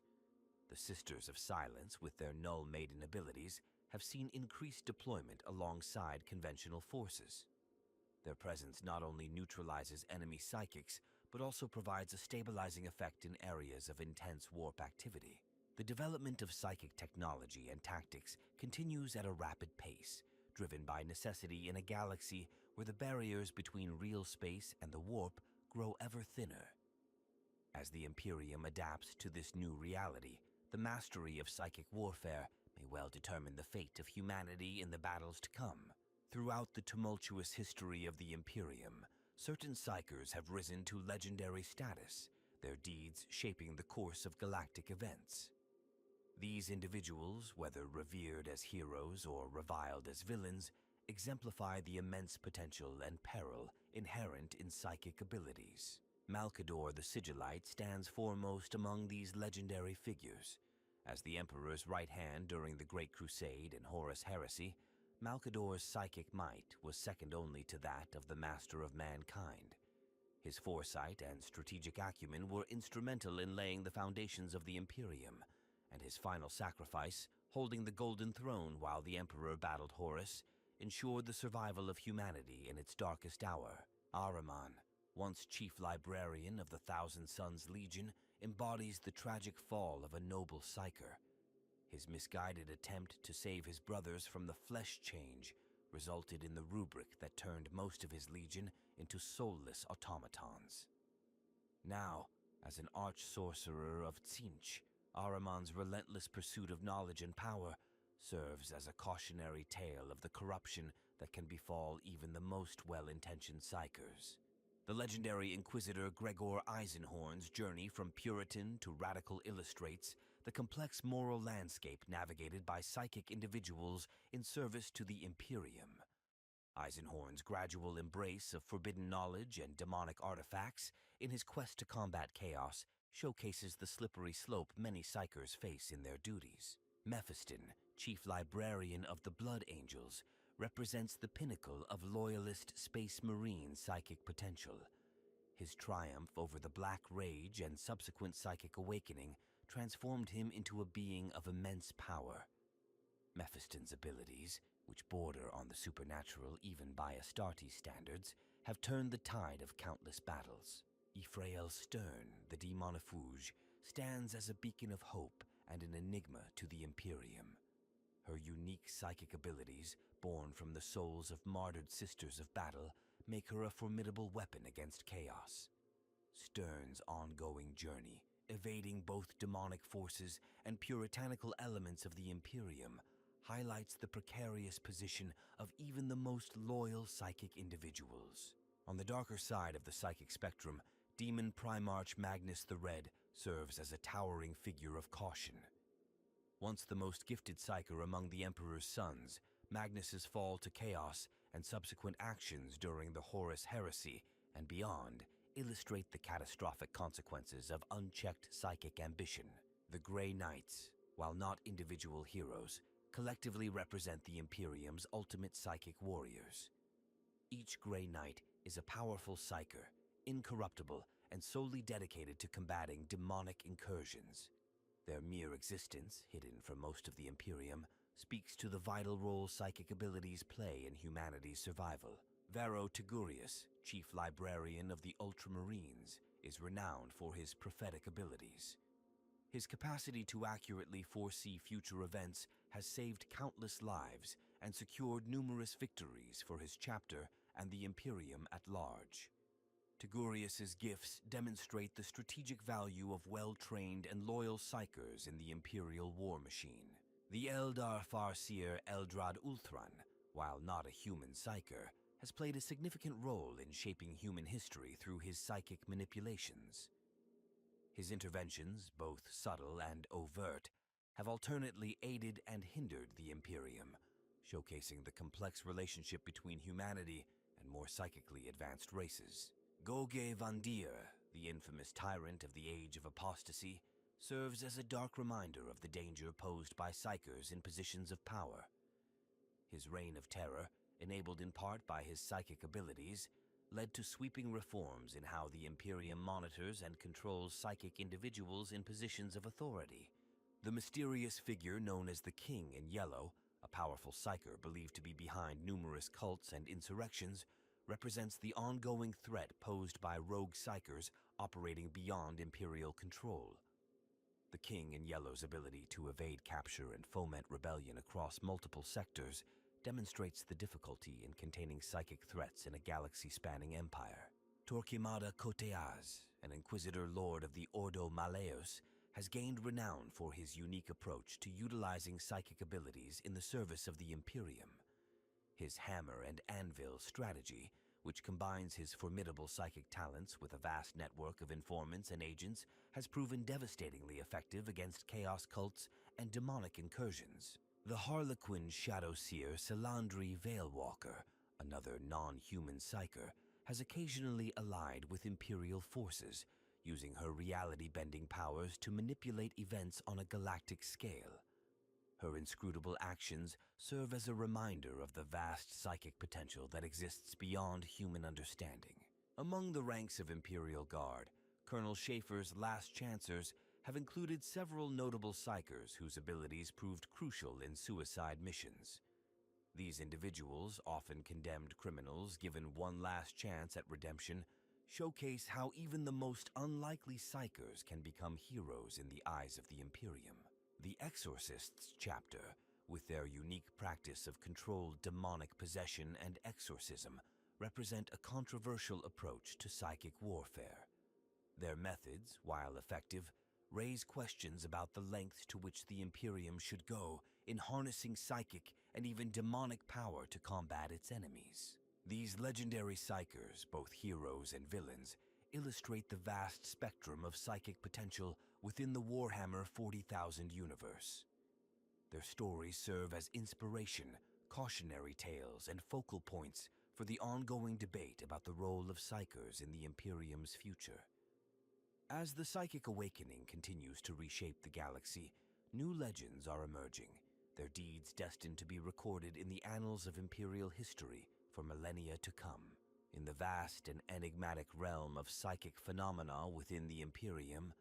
The Sisters of Silence, with their null maiden abilities, have seen increased deployment alongside conventional forces. Their presence not only neutralizes enemy psychics, but also provides a stabilizing effect in areas of intense warp activity. The development of psychic technology and tactics continues at a rapid pace, driven by necessity in a galaxy where the barriers between real space and the warp grow ever thinner. As the Imperium adapts to this new reality, the mastery of psychic warfare may well determine the fate of humanity in the battles to come. Throughout the tumultuous history of the Imperium, certain psykers have risen to legendary status, their deeds shaping the course of galactic events. These individuals, whether revered as heroes or reviled as villains, exemplify the immense potential and peril inherent in psychic abilities. Malcador the Sigillite stands foremost among these legendary figures. As the Emperor's right hand during the Great Crusade and Horus Heresy, Malcador's psychic might was second only to that of the Master of Mankind. His foresight and strategic acumen were instrumental in laying the foundations of the Imperium, and his final sacrifice, holding the Golden Throne while the Emperor battled Horus, ensured the survival of humanity in its darkest hour. Ahriman, once chief librarian of the Thousand Sons Legion, embodies the tragic fall of a noble psyker. His misguided attempt to save his brothers from the flesh change resulted in the rubric that turned most of his legion into soulless automatons. Now, as an arch-sorcerer of Tzinch, Ahriman's relentless pursuit of knowledge and power serves as a cautionary tale of the corruption that can befall even the most well-intentioned psykers. The legendary Inquisitor Gregor Eisenhorn's journey from Puritan to radical illustrates the complex moral landscape navigated by psychic individuals in service to the Imperium. Eisenhorn's gradual embrace of forbidden knowledge and demonic artifacts in his quest to combat chaos showcases the slippery slope many psykers face in their duties. Mephiston, chief librarian of the Blood Angels, represents the pinnacle of loyalist space marine psychic potential. His triumph over the Black Rage and subsequent psychic awakening transformed him into a being of immense power. Mephiston's abilities, which border on the supernatural even by Astartes standards, have turned the tide of countless battles. Ephrael Stern, the Demonofuge, stands as a beacon of hope and an enigma to the Imperium. Her unique psychic abilities, born from the souls of martyred sisters of battle, make her a formidable weapon against chaos. Stern's ongoing journey, evading both demonic forces and puritanical elements of the Imperium, highlights the precarious position of even the most loyal psychic individuals. On the darker side of the psychic spectrum, Demon Primarch Magnus the Red serves as a towering figure of caution. Once the most gifted psyker among the Emperor's sons, Magnus's fall to chaos and subsequent actions during the Horus Heresy and beyond illustrate the catastrophic consequences of unchecked psychic ambition. The Grey Knights, while not individual heroes, collectively represent the Imperium's ultimate psychic warriors. Each Grey Knight is a powerful psyker, incorruptible, and solely dedicated to combating demonic incursions. Their mere existence, hidden from most of the Imperium, speaks to the vital role psychic abilities play in humanity's survival. Varro Tigurius, chief librarian of the Ultramarines, is renowned for his prophetic abilities. His capacity to accurately foresee future events has saved countless lives and secured numerous victories for his chapter and the Imperium at large. Tigurius's gifts demonstrate the strategic value of well-trained and loyal psykers in the Imperial war machine. The Eldar Farseer Eldrad Ulthran, while not a human psyker, has played a significant role in shaping human history through his psychic manipulations. His interventions, both subtle and overt, have alternately aided and hindered the Imperium, showcasing the complex relationship between humanity and more psychically advanced races. Goge Vandir, the infamous tyrant of the Age of Apostasy, serves as a dark reminder of the danger posed by psychers in positions of power. His reign of terror, enabled in part by his psychic abilities, led to sweeping reforms in how the Imperium monitors and controls psychic individuals in positions of authority. The mysterious figure known as the King in Yellow, a powerful psyker believed to be behind numerous cults and insurrections, represents the ongoing threat posed by rogue psychers operating beyond Imperial control. The King in Yellow's ability to evade capture and foment rebellion across multiple sectors demonstrates the difficulty in containing psychic threats in a galaxy-spanning empire. Torquemada Koteaz, an Inquisitor Lord of the Ordo Maleus, has gained renown for his unique approach to utilizing psychic abilities in the service of the Imperium. His hammer and anvil strategy, which combines his formidable psychic talents with a vast network of informants and agents, has proven devastatingly effective against chaos cults and demonic incursions. The Harlequin Shadowseer Salandri Veilwalker, another non-human psyker, has occasionally allied with Imperial forces, using her reality-bending powers to manipulate events on a galactic scale. Her inscrutable actions serve as a reminder of the vast psychic potential that exists beyond human understanding. Among the ranks of Imperial Guard, Colonel Schaefer's last chancers have included several notable psychers whose abilities proved crucial in suicide missions. These individuals, often condemned criminals given one last chance at redemption, showcase how even the most unlikely psychers can become heroes in the eyes of the Imperium. The Exorcists chapter, with their unique practice of controlled demonic possession and exorcism, represent a controversial approach to psychic warfare. Their methods, while effective, raise questions about the lengths to which the Imperium should go in harnessing psychic and even demonic power to combat its enemies. These legendary psychers, both heroes and villains, illustrate the vast spectrum of psychic potential within the Warhammer 40,000 universe. Their stories serve as inspiration, cautionary tales, and focal points for the ongoing debate about the role of psychers in the Imperium's future. As the psychic awakening continues to reshape the galaxy, new legends are emerging, their deeds destined to be recorded in the annals of Imperial history for millennia to come. In the vast and enigmatic realm of psychic phenomena within the Imperium,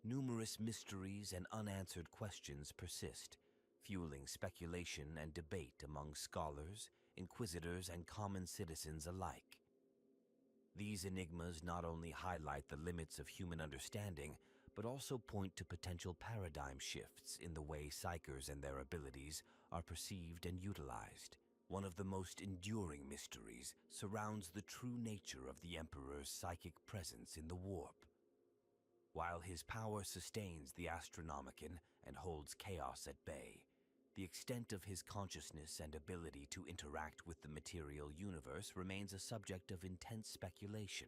numerous mysteries and unanswered questions persist, fueling speculation and debate among scholars, inquisitors, and common citizens alike. These enigmas not only highlight the limits of human understanding, but also point to potential paradigm shifts in the way psychers and their abilities are perceived and utilized. One of the most enduring mysteries surrounds the true nature of the Emperor's psychic presence in the warp. While his power sustains the Astronomicon and holds chaos at bay, the extent of his consciousness and ability to interact with the material universe remains a subject of intense speculation.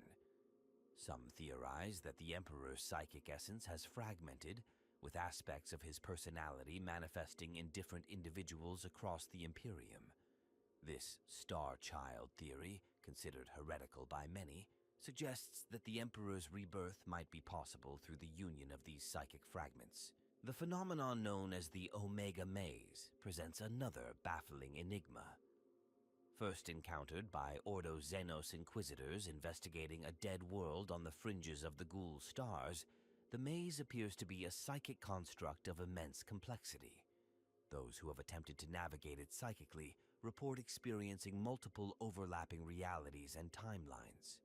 Some theorize that the Emperor's psychic essence has fragmented, with aspects of his personality manifesting in different individuals across the Imperium. This Star Child theory, considered heretical by many, suggests that the Emperor's rebirth might be possible through the union of these psychic fragments. The phenomenon known as the Omega Maze presents another baffling enigma. First encountered by Ordo Xenos Inquisitors investigating a dead world on the fringes of the Ghoul stars, the maze appears to be a psychic construct of immense complexity. Those who have attempted to navigate it psychically report experiencing multiple overlapping realities and timelines.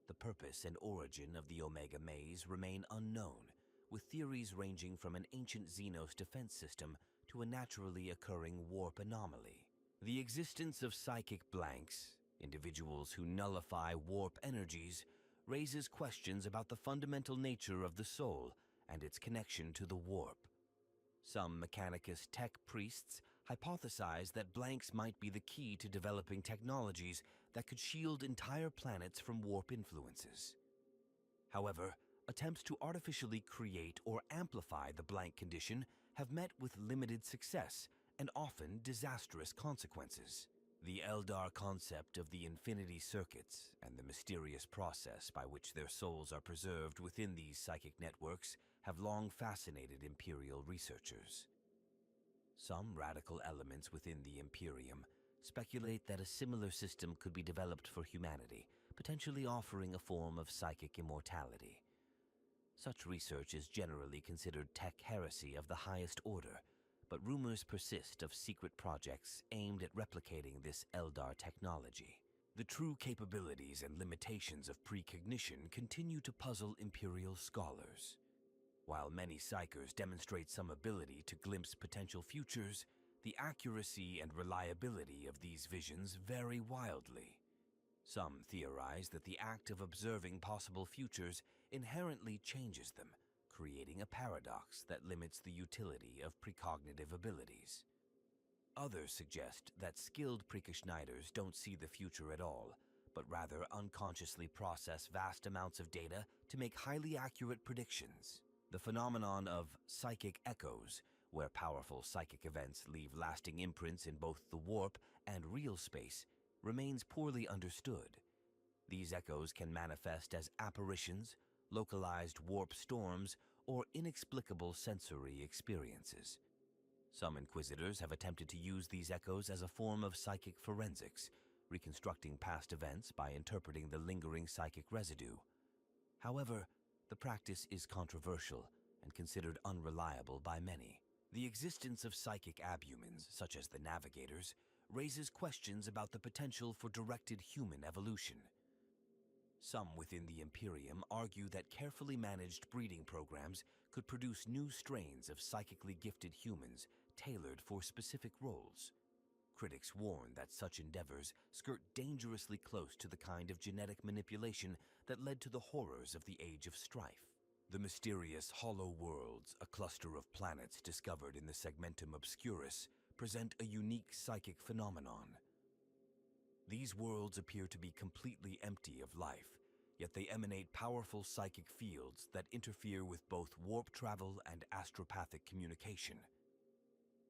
The purpose and origin of the Omega Maze remain unknown, with theories ranging from an ancient Xenos defense system to a naturally occurring warp anomaly. The existence of psychic blanks, individuals who nullify warp energies, raises questions about the fundamental nature of the soul and its connection to the warp. Some Mechanicus tech priests hypothesize that blanks might be the key to developing technologies that could shield entire planets from warp influences. However, attempts to artificially create or amplify the blank condition have met with limited success and often disastrous consequences. The Eldar concept of the infinity circuits and the mysterious process by which their souls are preserved within these psychic networks have long fascinated Imperial researchers. Some radical elements within the Imperium speculate that a similar system could be developed for humanity, potentially offering a form of psychic immortality. Such research is generally considered tech heresy of the highest order, but rumors persist of secret projects aimed at replicating this Eldar technology. The true capabilities and limitations of precognition continue to puzzle Imperial scholars. While many Psykers demonstrate some ability to glimpse potential futures, the accuracy and reliability of these visions vary wildly. Some theorize that the act of observing possible futures inherently changes them, creating a paradox that limits the utility of precognitive abilities. Others suggest that skilled precognitors don't see the future at all, but rather unconsciously process vast amounts of data to make highly accurate predictions. The phenomenon of psychic echoes, where powerful psychic events leave lasting imprints in both the warp and real space, remains poorly understood. These echoes can manifest as apparitions, localized warp storms, or inexplicable sensory experiences. Some inquisitors have attempted to use these echoes as a form of psychic forensics, reconstructing past events by interpreting the lingering psychic residue. However, the practice is controversial and considered unreliable by many. The existence of psychic abumens, such as the Navigators, raises questions about the potential for directed human evolution. Some within the Imperium argue that carefully managed breeding programs could produce new strains of psychically gifted humans tailored for specific roles. Critics warn that such endeavors skirt dangerously close to the kind of genetic manipulation that led to the horrors of the Age of Strife. The mysterious Hollow Worlds, a cluster of planets discovered in the Segmentum Obscurus, present a unique psychic phenomenon. These worlds appear to be completely empty of life, yet they emanate powerful psychic fields that interfere with both warp travel and astropathic communication.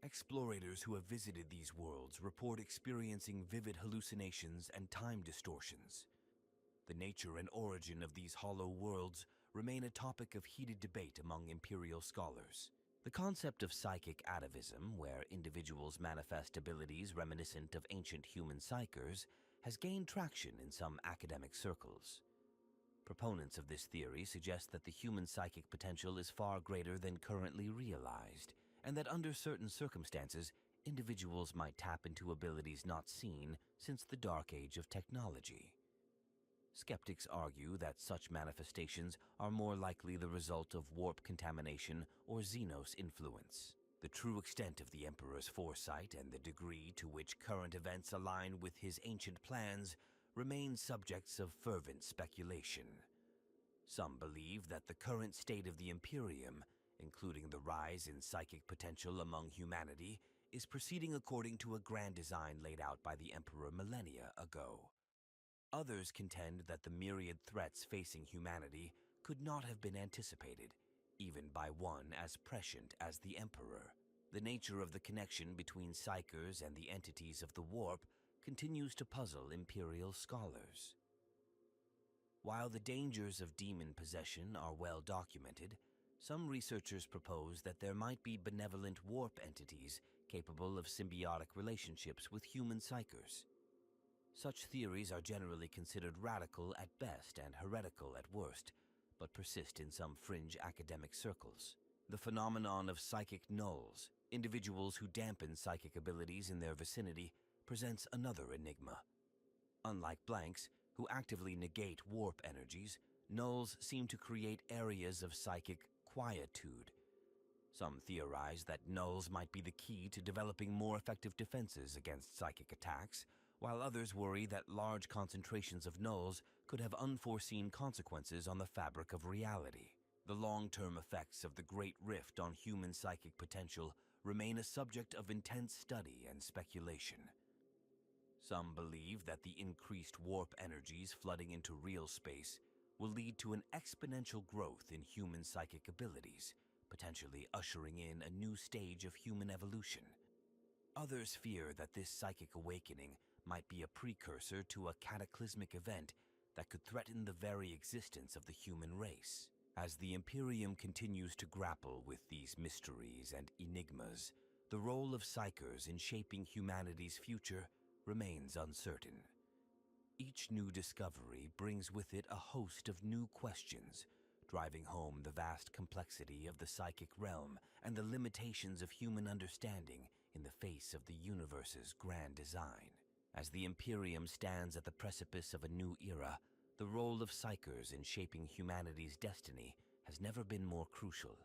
Explorators who have visited these worlds report experiencing vivid hallucinations and time distortions. The nature and origin of these hollow worlds remain a topic of heated debate among Imperial scholars. The concept of psychic atavism, where individuals manifest abilities reminiscent of ancient human psykers, has gained traction in some academic circles. Proponents of this theory suggest that the human psychic potential is far greater than currently realized, and that under certain circumstances, individuals might tap into abilities not seen since the dark age of technology. Skeptics argue that such manifestations are more likely the result of warp contamination or xenos influence. The true extent of the Emperor's foresight and the degree to which current events align with his ancient plans remain subjects of fervent speculation. Some believe that the current state of the Imperium, including the rise in psychic potential among humanity, is proceeding according to a grand design laid out by the Emperor millennia ago. Others contend that the myriad threats facing humanity could not have been anticipated, even by one as prescient as the Emperor. The nature of the connection between Psykers and the entities of the warp continues to puzzle Imperial scholars. While the dangers of demon possession are well documented, some researchers propose that there might be benevolent warp entities capable of symbiotic relationships with human Psykers. Such theories are generally considered radical at best and heretical at worst, but persist in some fringe academic circles. The phenomenon of psychic nulls, individuals who dampen psychic abilities in their vicinity, presents another enigma. Unlike blanks, who actively negate warp energies, nulls seem to create areas of psychic quietude. Some theorize that nulls might be the key to developing more effective defenses against psychic attacks, while others worry that large concentrations of nulls could have unforeseen consequences on the fabric of reality. The long-term effects of the Great Rift on human psychic potential remain a subject of intense study and speculation. Some believe that the increased warp energies flooding into real space will lead to an exponential growth in human psychic abilities, potentially ushering in a new stage of human evolution. Others fear that this psychic awakening might be a precursor to a cataclysmic event that could threaten the very existence of the human race. As the Imperium continues to grapple with these mysteries and enigmas, the role of Psykers in shaping humanity's future remains uncertain. Each new discovery brings with it a host of new questions, driving home the vast complexity of the psychic realm and the limitations of human understanding in the face of the universe's grand design. As the Imperium stands at the precipice of a new era, the role of Psykers in shaping humanity's destiny has never been more crucial.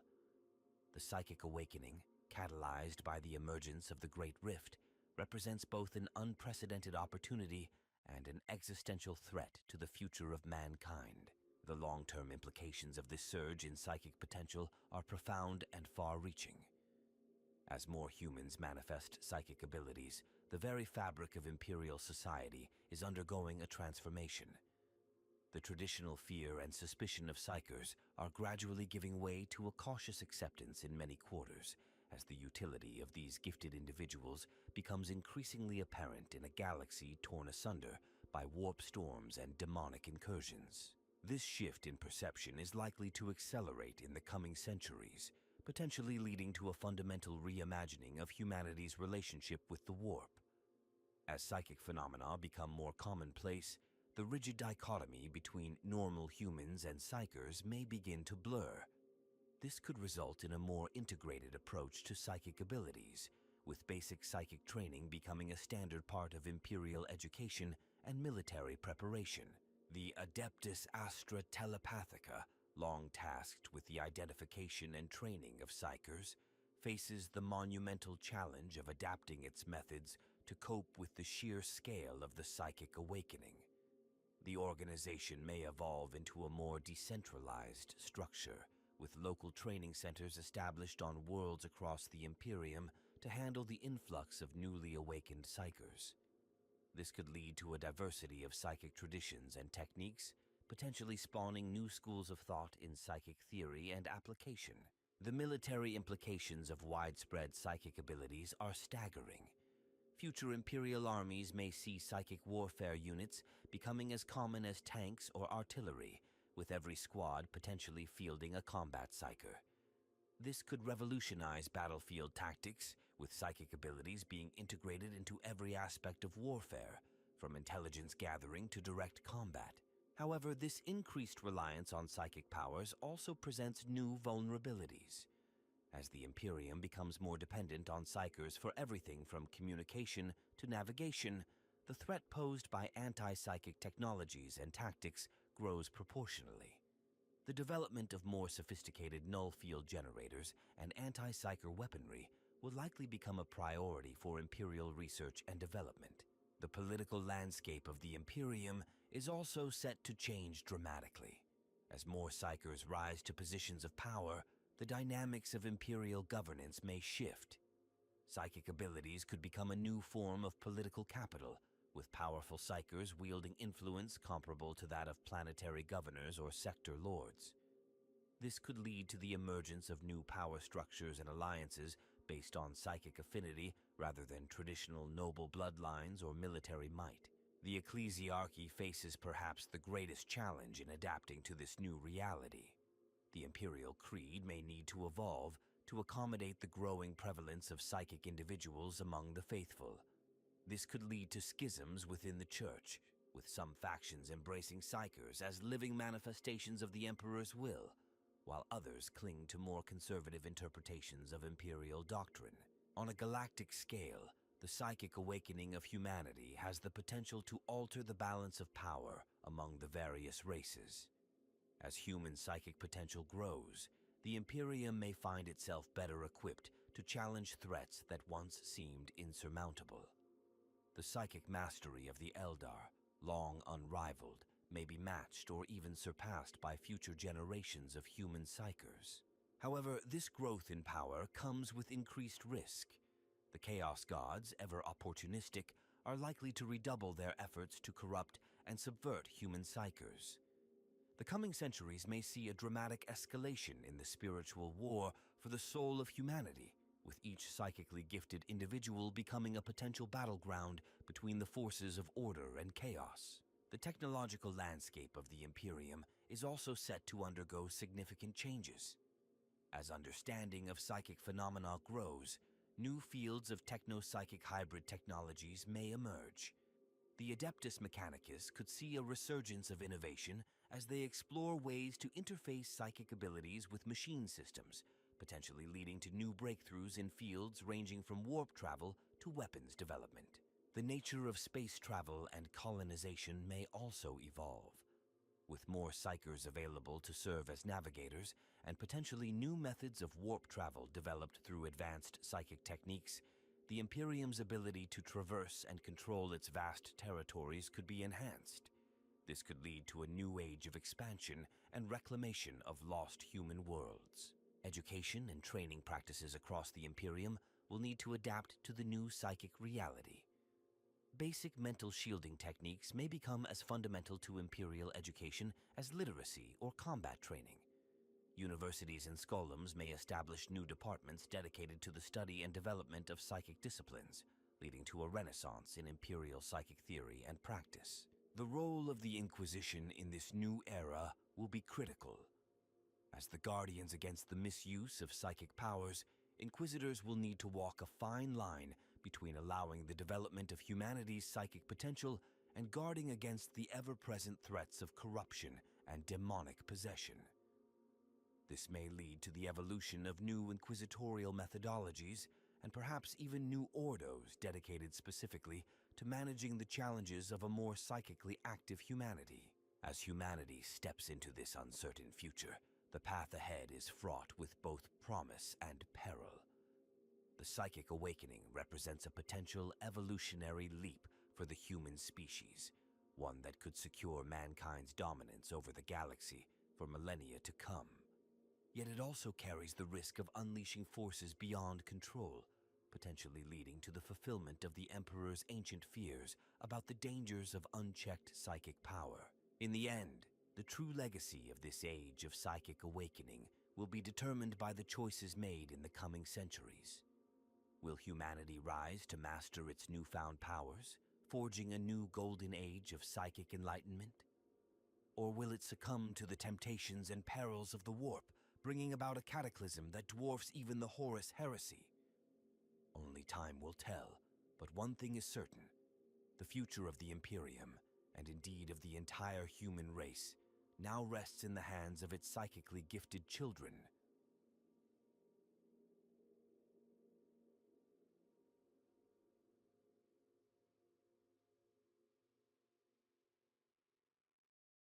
The psychic awakening, catalyzed by the emergence of the Great Rift, represents both an unprecedented opportunity and an existential threat to the future of mankind. The long-term implications of this surge in psychic potential are profound and far-reaching. As more humans manifest psychic abilities, the very fabric of Imperial society is undergoing a transformation. The traditional fear and suspicion of Psykers are gradually giving way to a cautious acceptance in many quarters, as the utility of these gifted individuals becomes increasingly apparent in a galaxy torn asunder by warp storms and demonic incursions. This shift in perception is likely to accelerate in the coming centuries, potentially leading to a fundamental reimagining of humanity's relationship with the warp. As psychic phenomena become more commonplace, the rigid dichotomy between normal humans and Psykers may begin to blur. This could result in a more integrated approach to psychic abilities, with basic psychic training becoming a standard part of Imperial education and military preparation. The adeptus astra telepathica, long tasked with the identification and training of Psykers, faces the monumental challenge of adapting its methods to cope with the sheer scale of the psychic awakening. The organization may evolve into a more decentralized structure, with local training centers established on worlds across the Imperium to handle the influx of newly awakened Psykers. This could lead to a diversity of psychic traditions and techniques, potentially spawning new schools of thought in psychic theory and application. The military implications of widespread psychic abilities are staggering. Future Imperial armies may see psychic warfare units becoming as common as tanks or artillery, with every squad potentially fielding a combat psyker. This could revolutionize battlefield tactics, with psychic abilities being integrated into every aspect of warfare, from intelligence gathering to direct combat. However, this increased reliance on psychic powers also presents new vulnerabilities. As the Imperium becomes more dependent on Psykers for everything from communication to navigation, the threat posed by anti-psychic technologies and tactics grows proportionally. The development of more sophisticated null field generators and anti-psyker weaponry will likely become a priority for Imperial research and development. The political landscape of the Imperium is also set to change dramatically. As more Psykers rise to positions of power, the dynamics of Imperial governance may shift. Psychic abilities could become a new form of political capital, with powerful Psykers wielding influence comparable to that of planetary governors or sector lords. This could lead to the emergence of new power structures and alliances based on psychic affinity rather than traditional noble bloodlines or military might. The ecclesiarchy faces perhaps the greatest challenge in adapting to this new reality. The Imperial Creed may need to evolve to accommodate the growing prevalence of psychic individuals among the faithful. This could lead to schisms within the Church, with some factions embracing Psykers as living manifestations of the Emperor's will, while others cling to more conservative interpretations of Imperial doctrine. On a galactic scale, the psychic awakening of humanity has the potential to alter the balance of power among the various races. As human psychic potential grows, the Imperium may find itself better equipped to challenge threats that once seemed insurmountable. The psychic mastery of the Eldar, long unrivaled, may be matched or even surpassed by future generations of human psykers. However, this growth in power comes with increased risk. The Chaos Gods, ever opportunistic, are likely to redouble their efforts to corrupt and subvert human psykers. The coming centuries may see a dramatic escalation in the spiritual war for the soul of humanity, with each psychically gifted individual becoming a potential battleground between the forces of order and chaos. The technological landscape of the Imperium is also set to undergo significant changes. As understanding of psychic phenomena grows, new fields of techno-psychic hybrid technologies may emerge. The adeptus mechanicus could see a resurgence of innovation as they explore ways to interface psychic abilities with machine systems, potentially leading to new breakthroughs in fields ranging from warp travel to weapons development. The nature of space travel and colonization may also evolve. With more psykers available to serve as navigators and potentially new methods of warp travel developed through advanced psychic techniques, the Imperium's ability to traverse and control its vast territories could be enhanced. This could lead to a new age of expansion and reclamation of lost human worlds. Education and training practices across the Imperium will need to adapt to the new psychic reality. Basic mental shielding techniques may become as fundamental to Imperial education as literacy or combat training. Universities and scholums may establish new departments dedicated to the study and development of psychic disciplines, leading to a renaissance in Imperial psychic theory and practice. The role of the Inquisition in this new era will be critical. As the guardians against the misuse of psychic powers, Inquisitors will need to walk a fine line between allowing the development of humanity's psychic potential and guarding against the ever-present threats of corruption and demonic possession. This may lead to the evolution of new inquisitorial methodologies and perhaps even new ordos dedicated specifically to managing the challenges of a more psychically active humanity. As humanity steps into this uncertain future, the path ahead is fraught with both promise and peril. The psychic awakening represents a potential evolutionary leap for the human species, one that could secure mankind's dominance over the galaxy for millennia to come. Yet it also carries the risk of unleashing forces beyond control, potentially leading to the fulfillment of the Emperor's ancient fears about the dangers of unchecked psychic power. In the end, the true legacy of this age of psychic awakening will be determined by the choices made in the coming centuries. Will humanity rise to master its newfound powers, forging a new golden age of psychic enlightenment? Or will it succumb to the temptations and perils of the warp, bringing about a cataclysm that dwarfs even the Horus heresy? Only time will tell, but one thing is certain. The future of the Imperium, and indeed of the entire human race, now rests in the hands of its psychically gifted children.